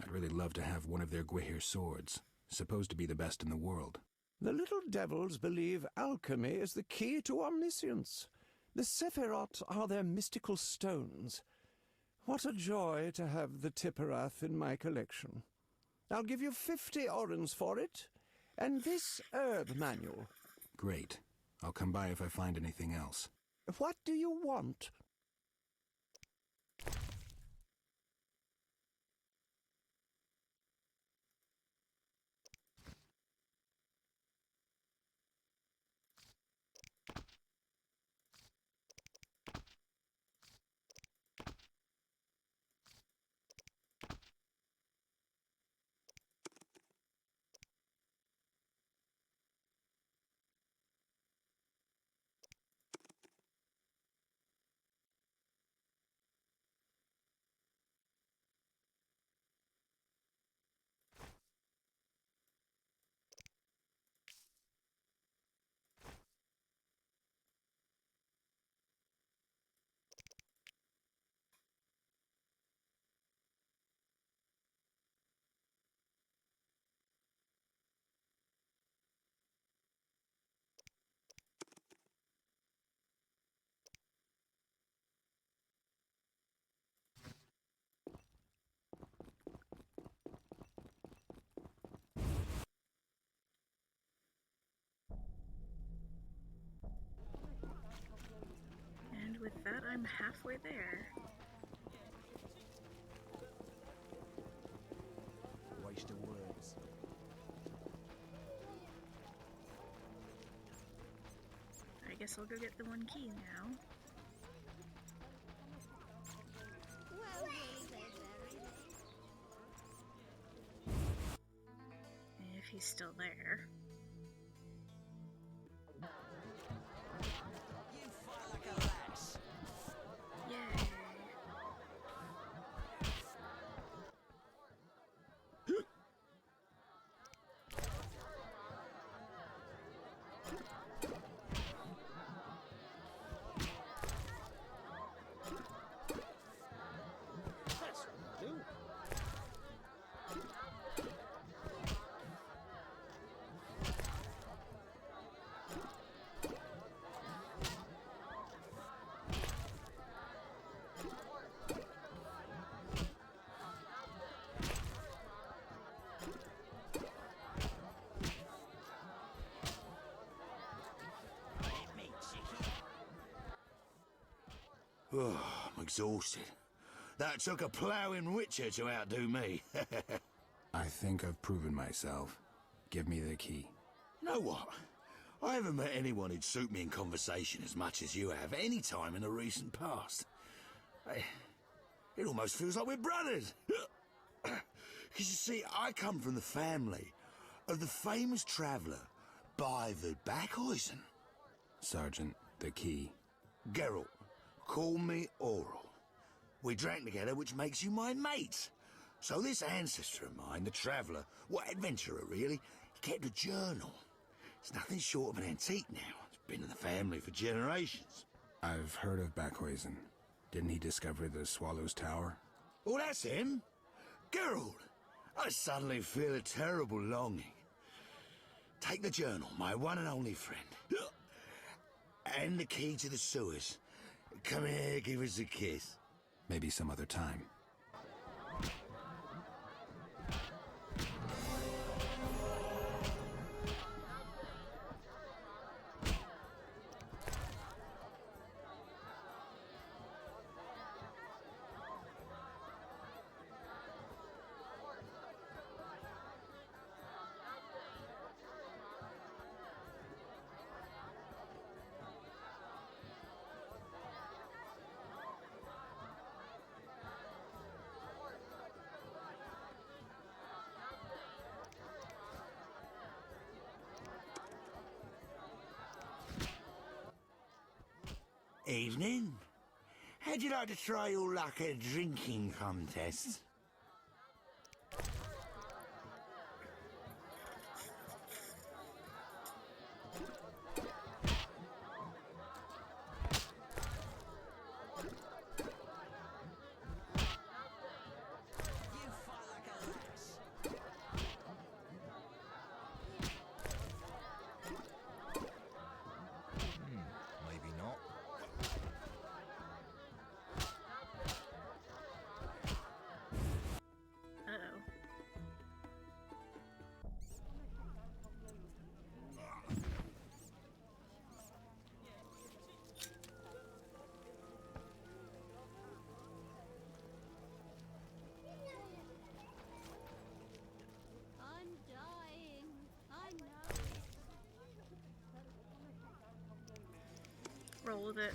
I'd really love to have one of their Gwihir swords, supposed to be the best in the world. The little devils believe alchemy is the key to omniscience. The Sephiroth are their mystical stones. What a joy to have the Tipperath in my collection. I'll give you 50 orens for it, and this herb manual. Great. I'll come by if I find anything else. What do you want? And with that, I'm halfway there. Waste of words. I guess I'll go get the one key now. Well, very If he's still there. Yay! Oh, I'm exhausted. That took a ploughing witcher to outdo me. I think I've proven myself. Give me the key. Know what? I haven't met anyone who'd suit me in conversation as much as you have any time in the recent past. It almost feels like we're brothers. Because you see, I come from the family of the famous traveller, Bivard Backhuizen. Sergeant, the key. Geralt, call me Oral. We drank together, which makes you my mate. So this ancestor of mine, the traveller, what adventurer really, he kept a journal. It's nothing short of an antique now. It's been in the family for generations. I've heard of Backhuizen. Didn't he discover the Swallow's Tower? Oh, that's him. Geralt, I suddenly feel a terrible longing. Take the journal, my one and only friend. And the key to the sewers. come here, give us a kiss. Maybe some other time. Evening. How'd you like to try your luck at a drinking contest? Maybe not. Uh-oh. I'm dying. I know. Roll with it.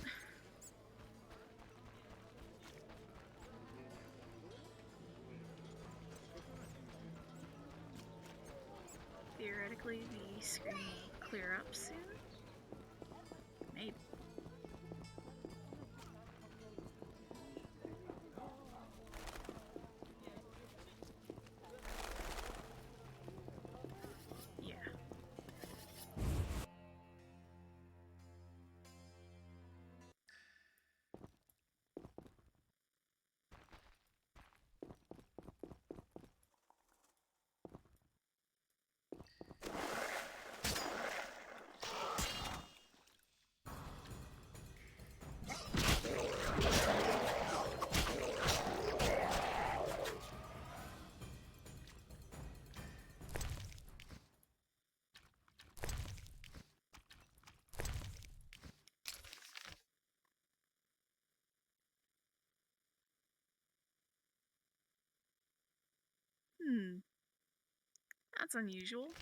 Theoretically, the screen will clear up soon. Maybe. Yeah. That's unusual.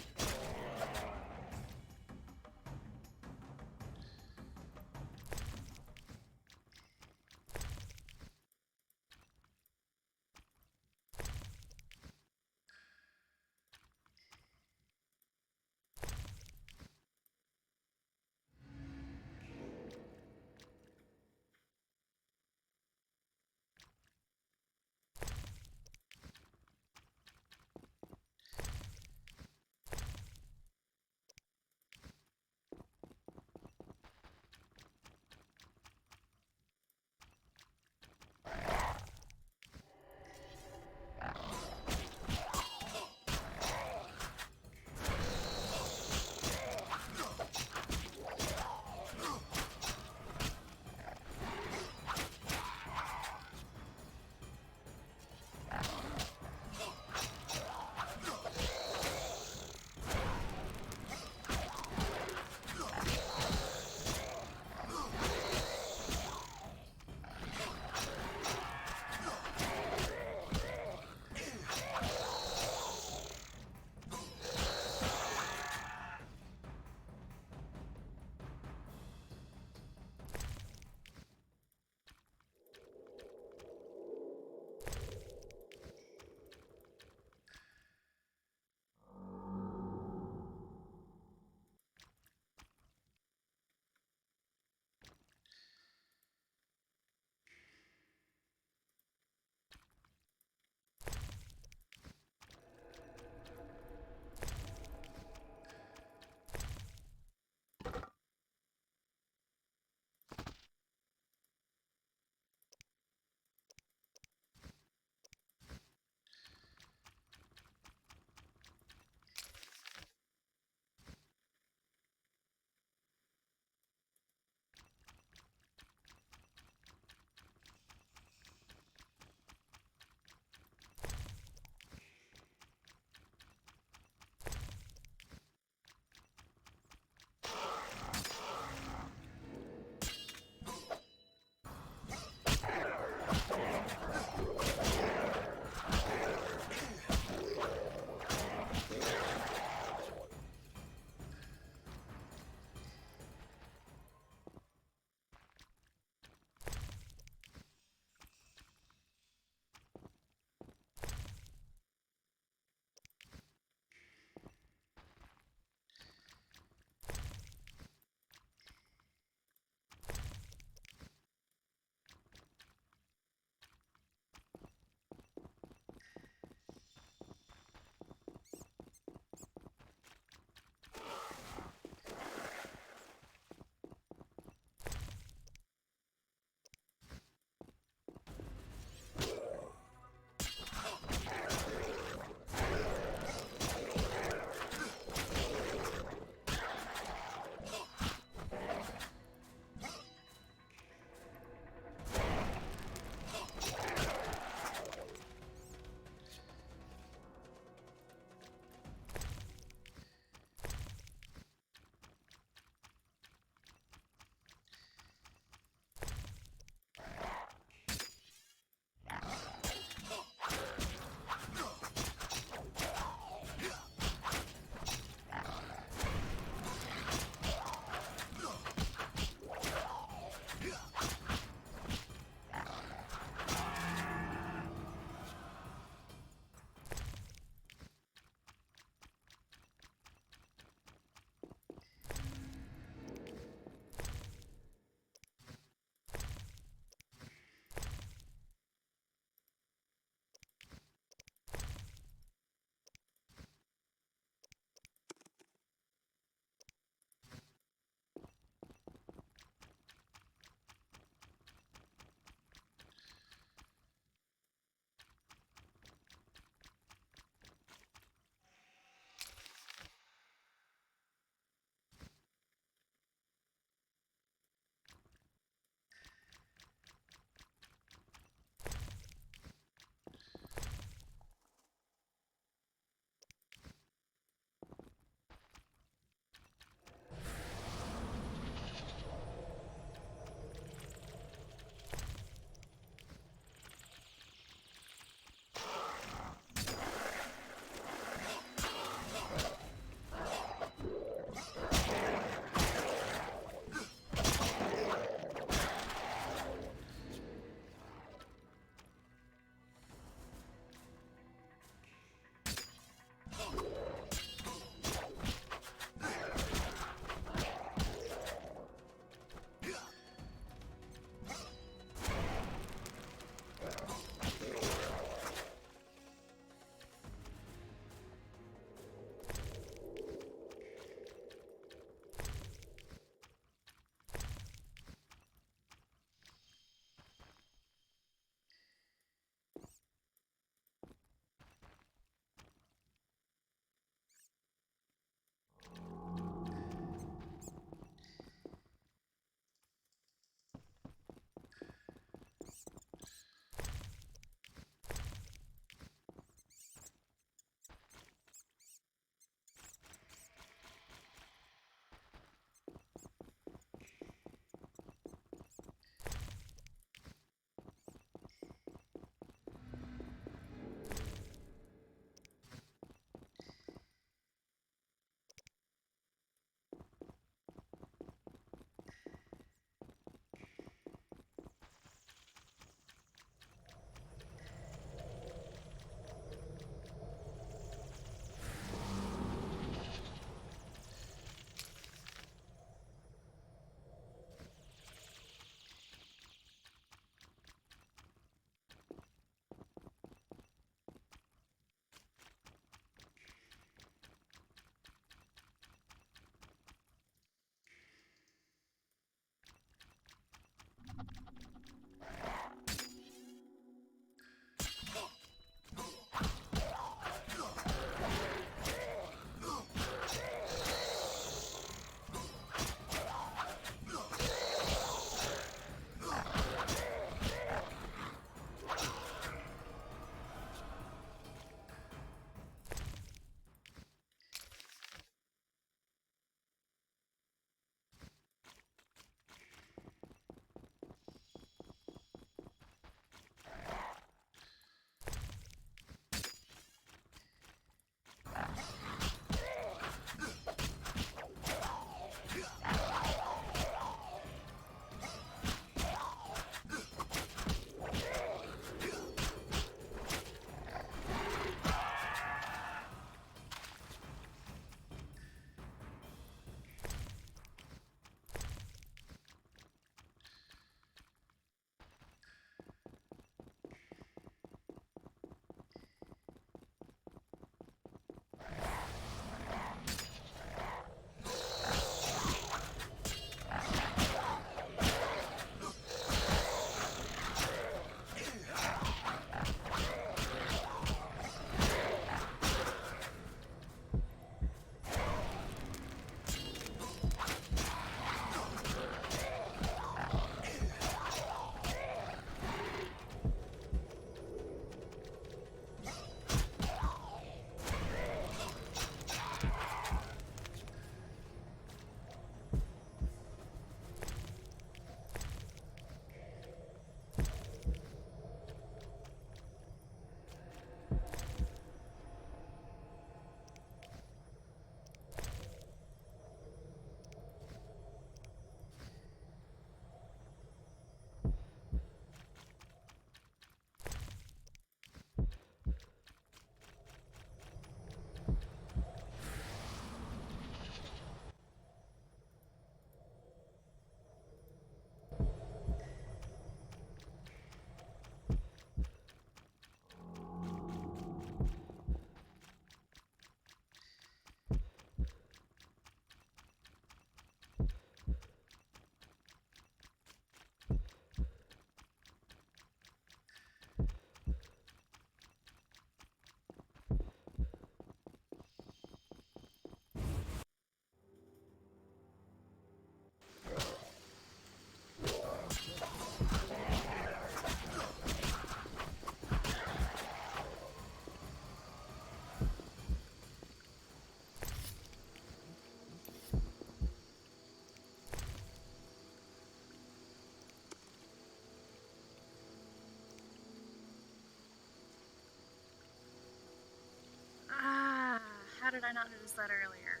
did I not notice that earlier?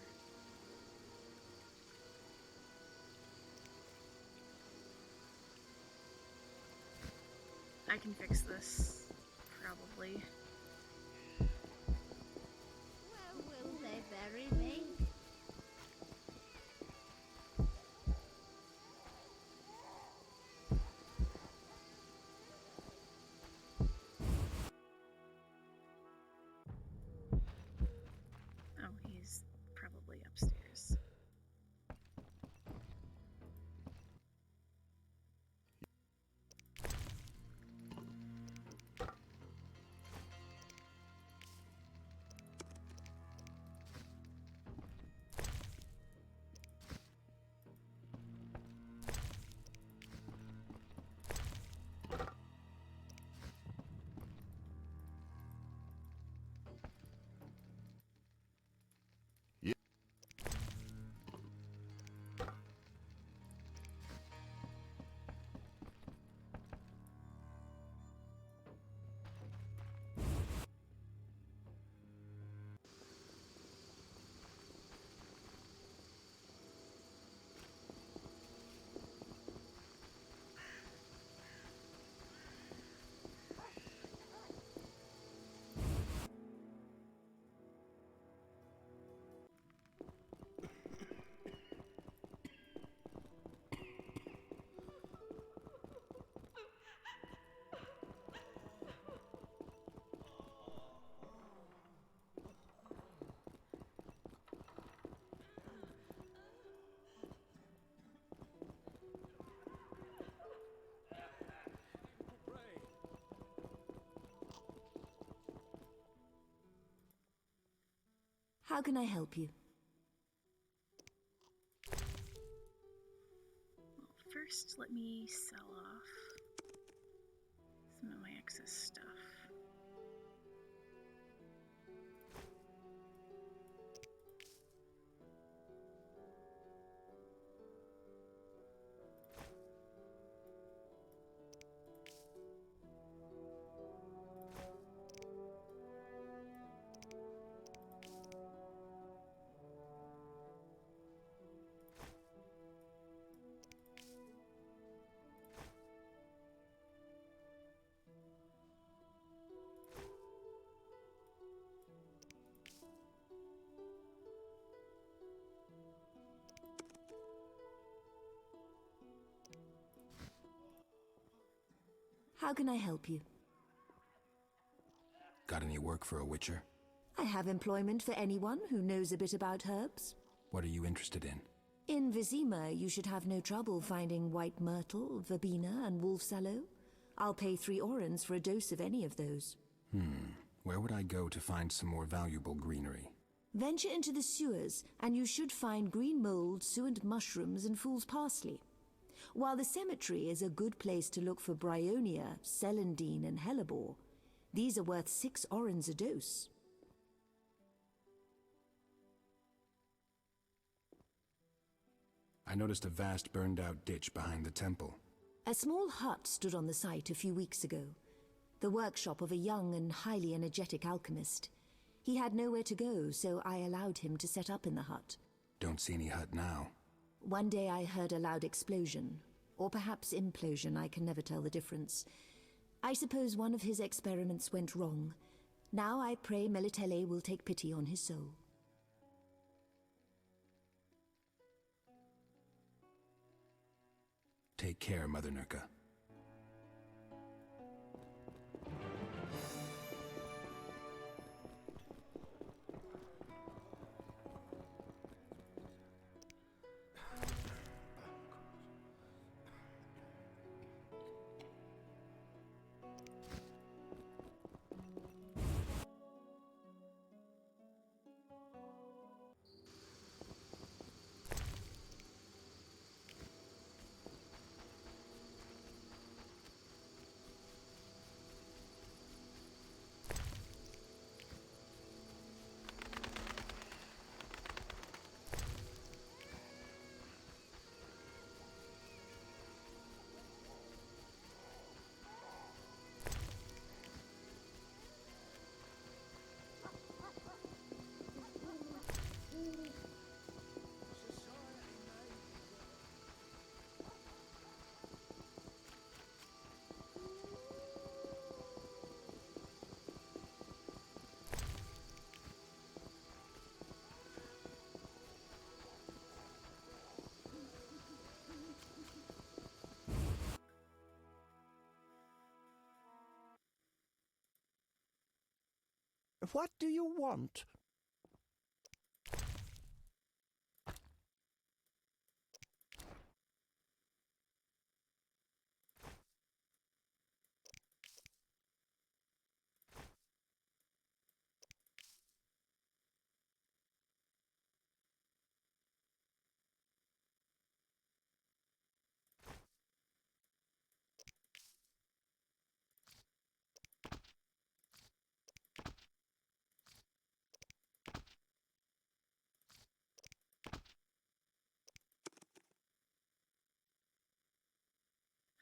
I can fix this, probably. Where will they bury me? Oh, he's probably upstairs. How can I help you? Well, first, let me sell off some of my excess stuff. How can I help you? Got any work for a witcher? I have employment for anyone who knows a bit about herbs. What are you interested in? In Vizima, you should have no trouble finding white myrtle, verbena, and wolf's aloe. I'll pay 3 orens for a dose of any of those. Where would I go to find some more valuable greenery? Venture into the sewers, and you should find green mold, suent mushrooms, and fool's parsley. While the cemetery is a good place to look for bryonia, celandine, and hellebore, these are worth 6 orens a dose. I noticed a vast burned-out ditch behind the temple. A small hut stood on the site a few weeks ago, the workshop of a young and highly energetic alchemist. He had nowhere to go, so I allowed him to set up in the hut. Don't see any hut now. One day I heard a loud explosion, or perhaps implosion, I can never tell the difference. I suppose one of his experiments went wrong. Now I pray Melitele will take pity on his soul. Take care, Mother Nurka. What do you want?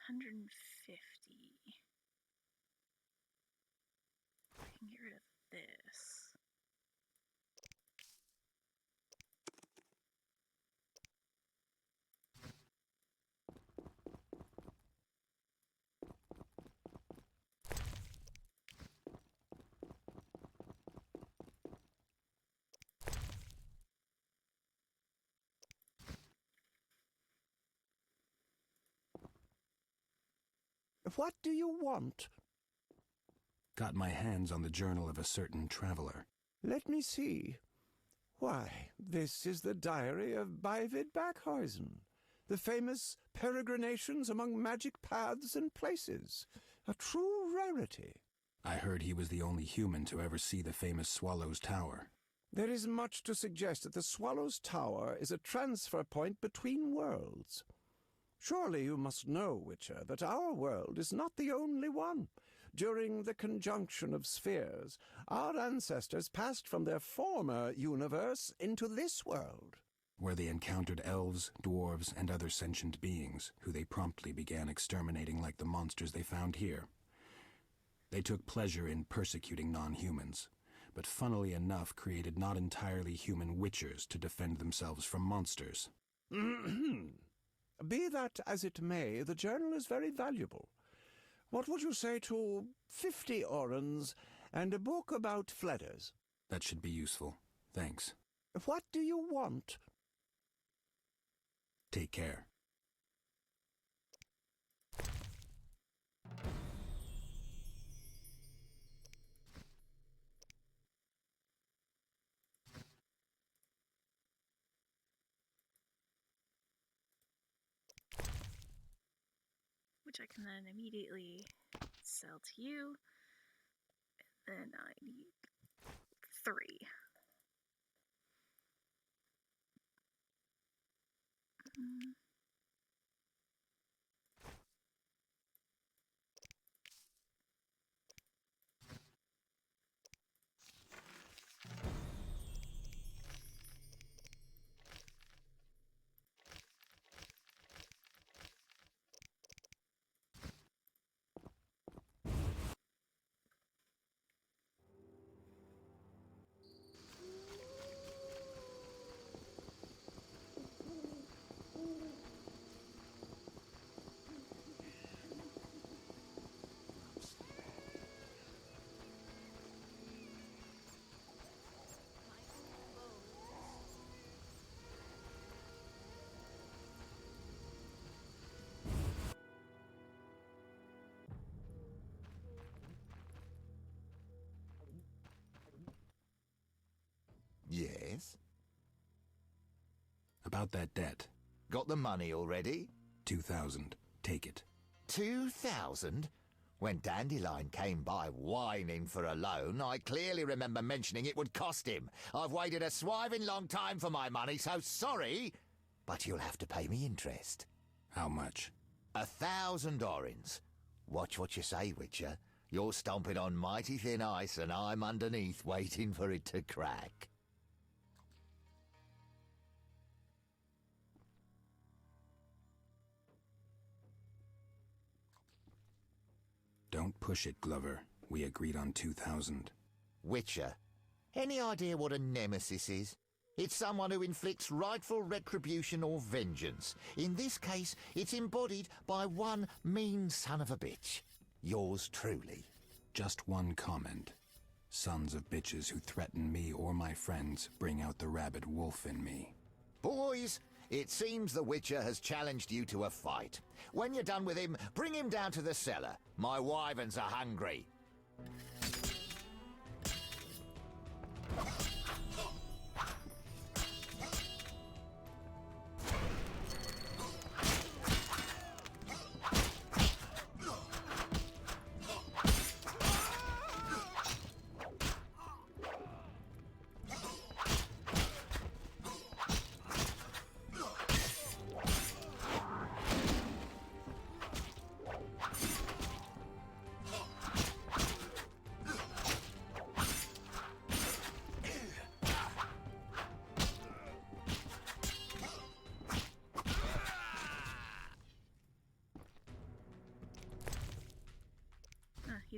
$150. I can get rid of this. What do you want? Got my hands on the journal of a certain traveler. Let me see. Why, this is the diary of Beivid Backhuizen, the famous peregrinations among magic paths and places. A true rarity. I heard he was the only human to ever see the famous Swallow's Tower. There is much to suggest that the Swallow's Tower is a transfer point between worlds. Surely you must know, Witcher, that our world is not the only one. During the conjunction of spheres, our ancestors passed from their former universe into this world, where they encountered elves, dwarves, and other sentient beings, who they promptly began exterminating like the monsters they found here. They took pleasure in persecuting non-humans, but funnily enough created not entirely human witchers to defend themselves from monsters. Be that as it may, the journal is very valuable. What would you say to 50 orens and a book about Fledders? That should be useful. Thanks. What do you want? Take care. Which I can then immediately sell to you. And then I need 3. Yes? About that debt. Got the money already? 2,000. Take it. 2,000? When Dandelion came by whining for a loan, I clearly remember mentioning it would cost him. I've waited a swiving long time for my money, so sorry, but you'll have to pay me interest. How much? 1,000 orens. Watch what you say, Witcher. You're stomping on mighty thin ice, and I'm underneath waiting for it to crack. Don't push it, Glover. We agreed on 2,000. Witcher, any idea what a nemesis is? It's someone who inflicts rightful retribution or vengeance. In this case, it's embodied by one mean son of a bitch. Yours truly. Just one comment. Sons of bitches who threaten me or my friends bring out the rabid wolf in me. Boys, it seems the Witcher has challenged you to a fight. When you're done with him, bring him down to the cellar. My wyverns are hungry.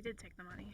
he did take the money.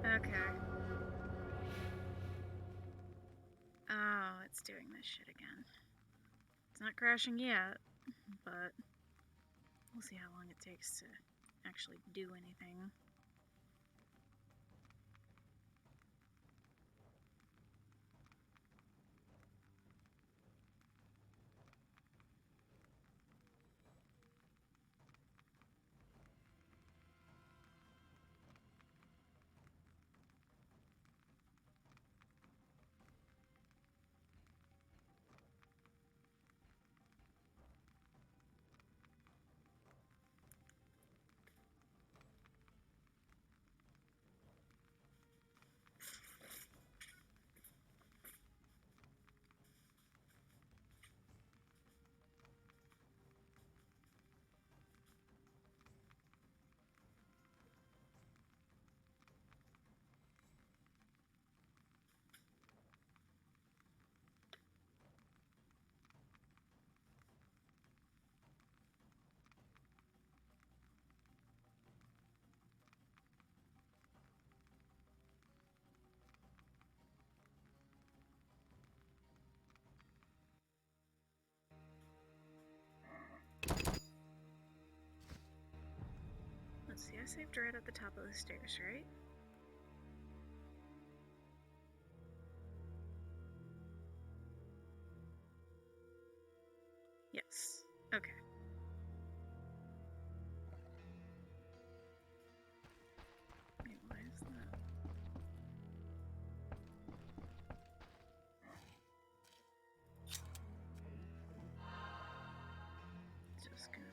Okay. Oh, it's doing this shit again. It's not crashing yet, but we'll see how long it takes to actually do anything. Let's see, I saved right at the top of the stairs, right? Yes. Okay. Wait, why is that? Just gonna...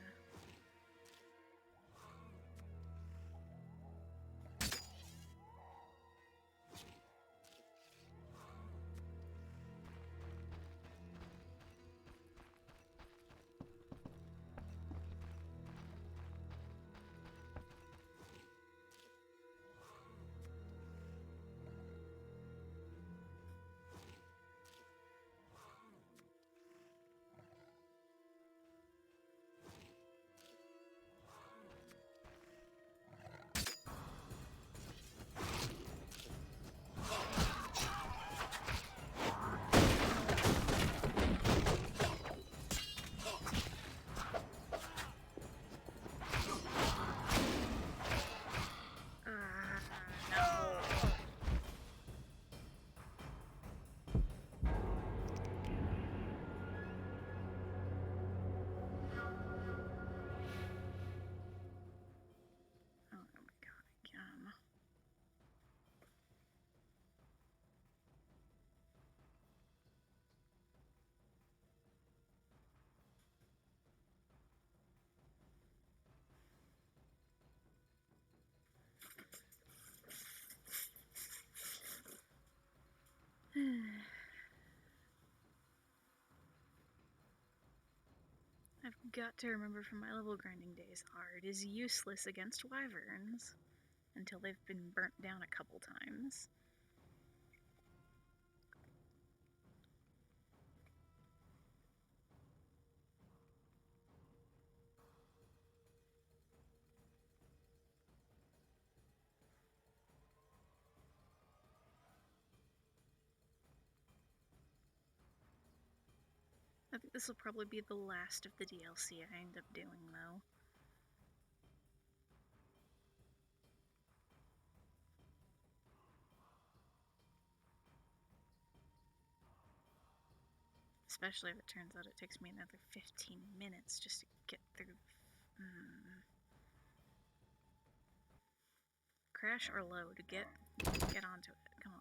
I've got to remember from my level grinding days, art is useless against wyverns until they've been burnt down a couple times. I think this will probably be the last of the DLC I end up doing, though. Especially if it turns out it takes me another 15 minutes just to get through. Crash or load, get onto it. Come on.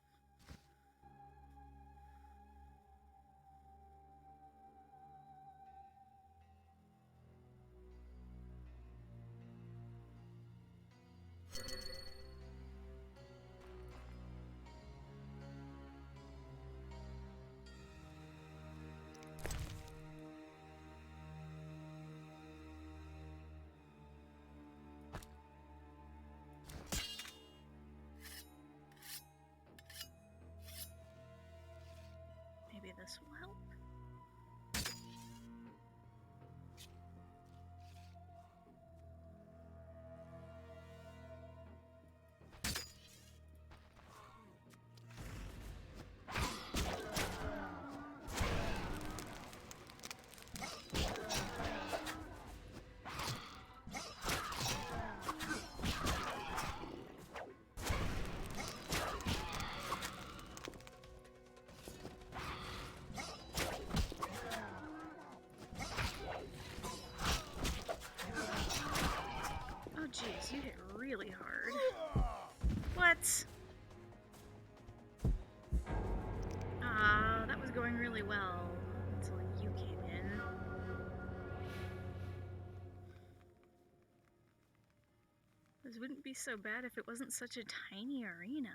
Maybe this will help. Jeez, you hit really hard. What? That was going really well until you came in. This wouldn't be so bad if it wasn't such a tiny arena.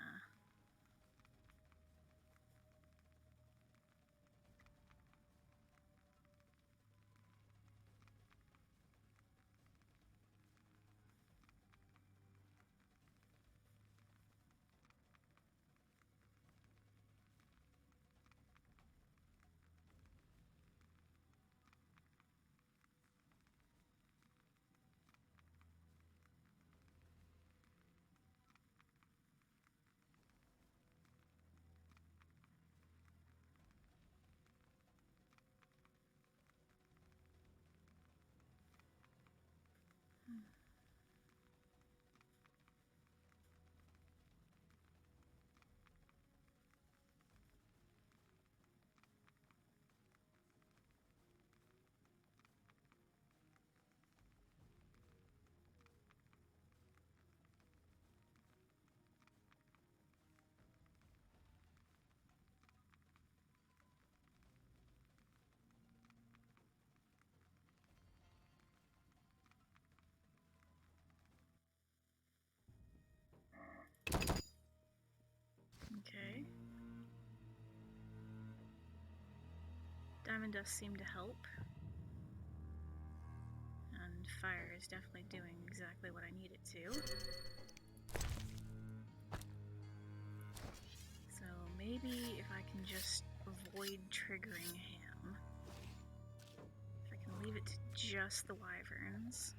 Okay. Diamond dust seemed to help. And fire is definitely doing exactly what I need it to. So maybe if I can just avoid triggering him. If I can leave it to just the wyverns.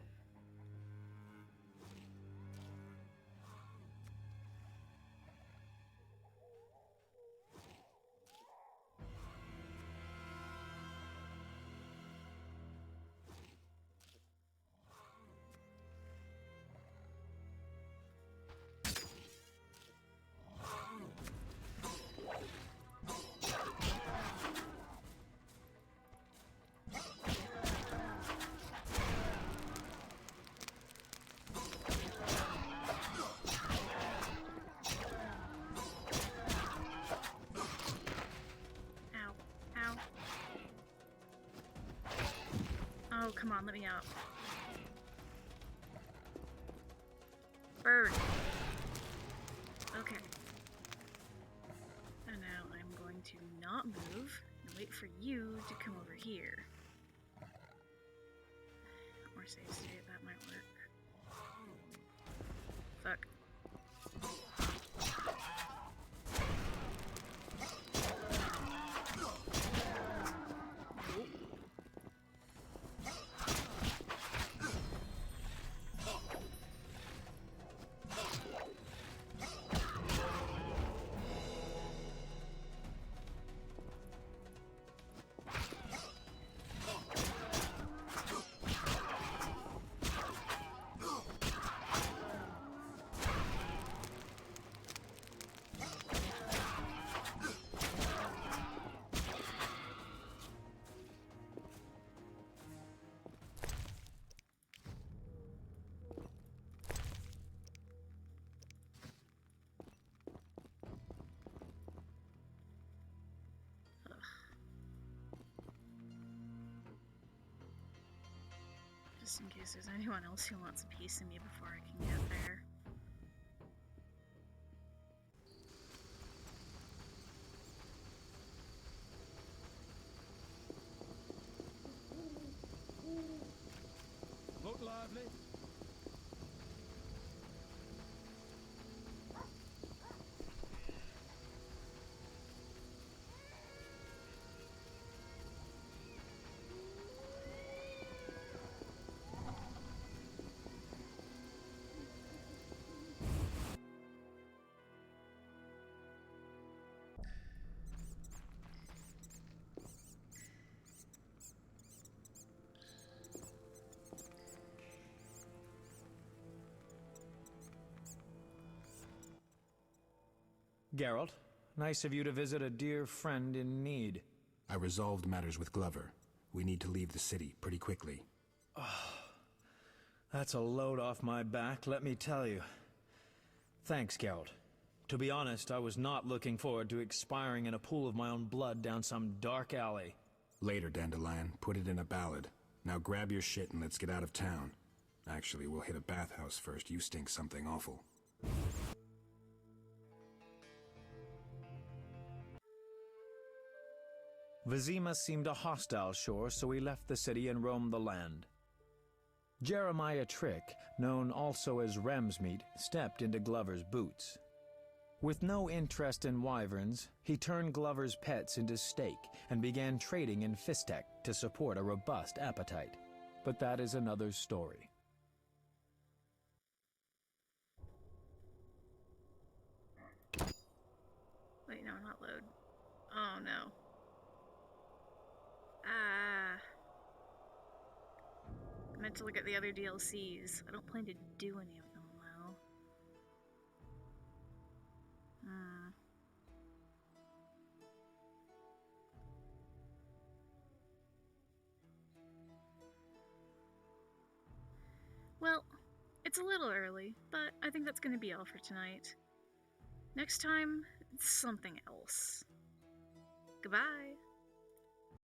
Oh, come on, let me out. Burn. Okay. And now I'm going to not move and wait for you to come over here. Or save state, that might work. Fuck. just in case there's anyone else who wants a piece of me before I can get there. Look lively. Geralt, nice of you to visit a dear friend in need. I resolved matters with Glover. We need to leave the city pretty quickly. That's a load off my back, let me tell you. Thanks, Geralt. To be honest, I was not looking forward to expiring in a pool of my own blood down some dark alley. Later, Dandelion. Put it in a ballad. Now grab your shit and let's get out of town. Actually, we'll hit a bathhouse first. You stink something awful. Vizima seemed a hostile shore, so we left the city and roamed the land. Jeremiah Trick, known also as Ramsmeat, stepped into Glover's boots. With no interest in wyverns, he turned Glover's pets into steak and began trading in Fistek to support a robust appetite. But that is another story. Wait, no, not load. Oh no. I meant to look at the other DLCs. I don't plan to do any of them, though. Well, it's a little early, but I think that's going to be all for tonight. Next time, it's something else. Goodbye.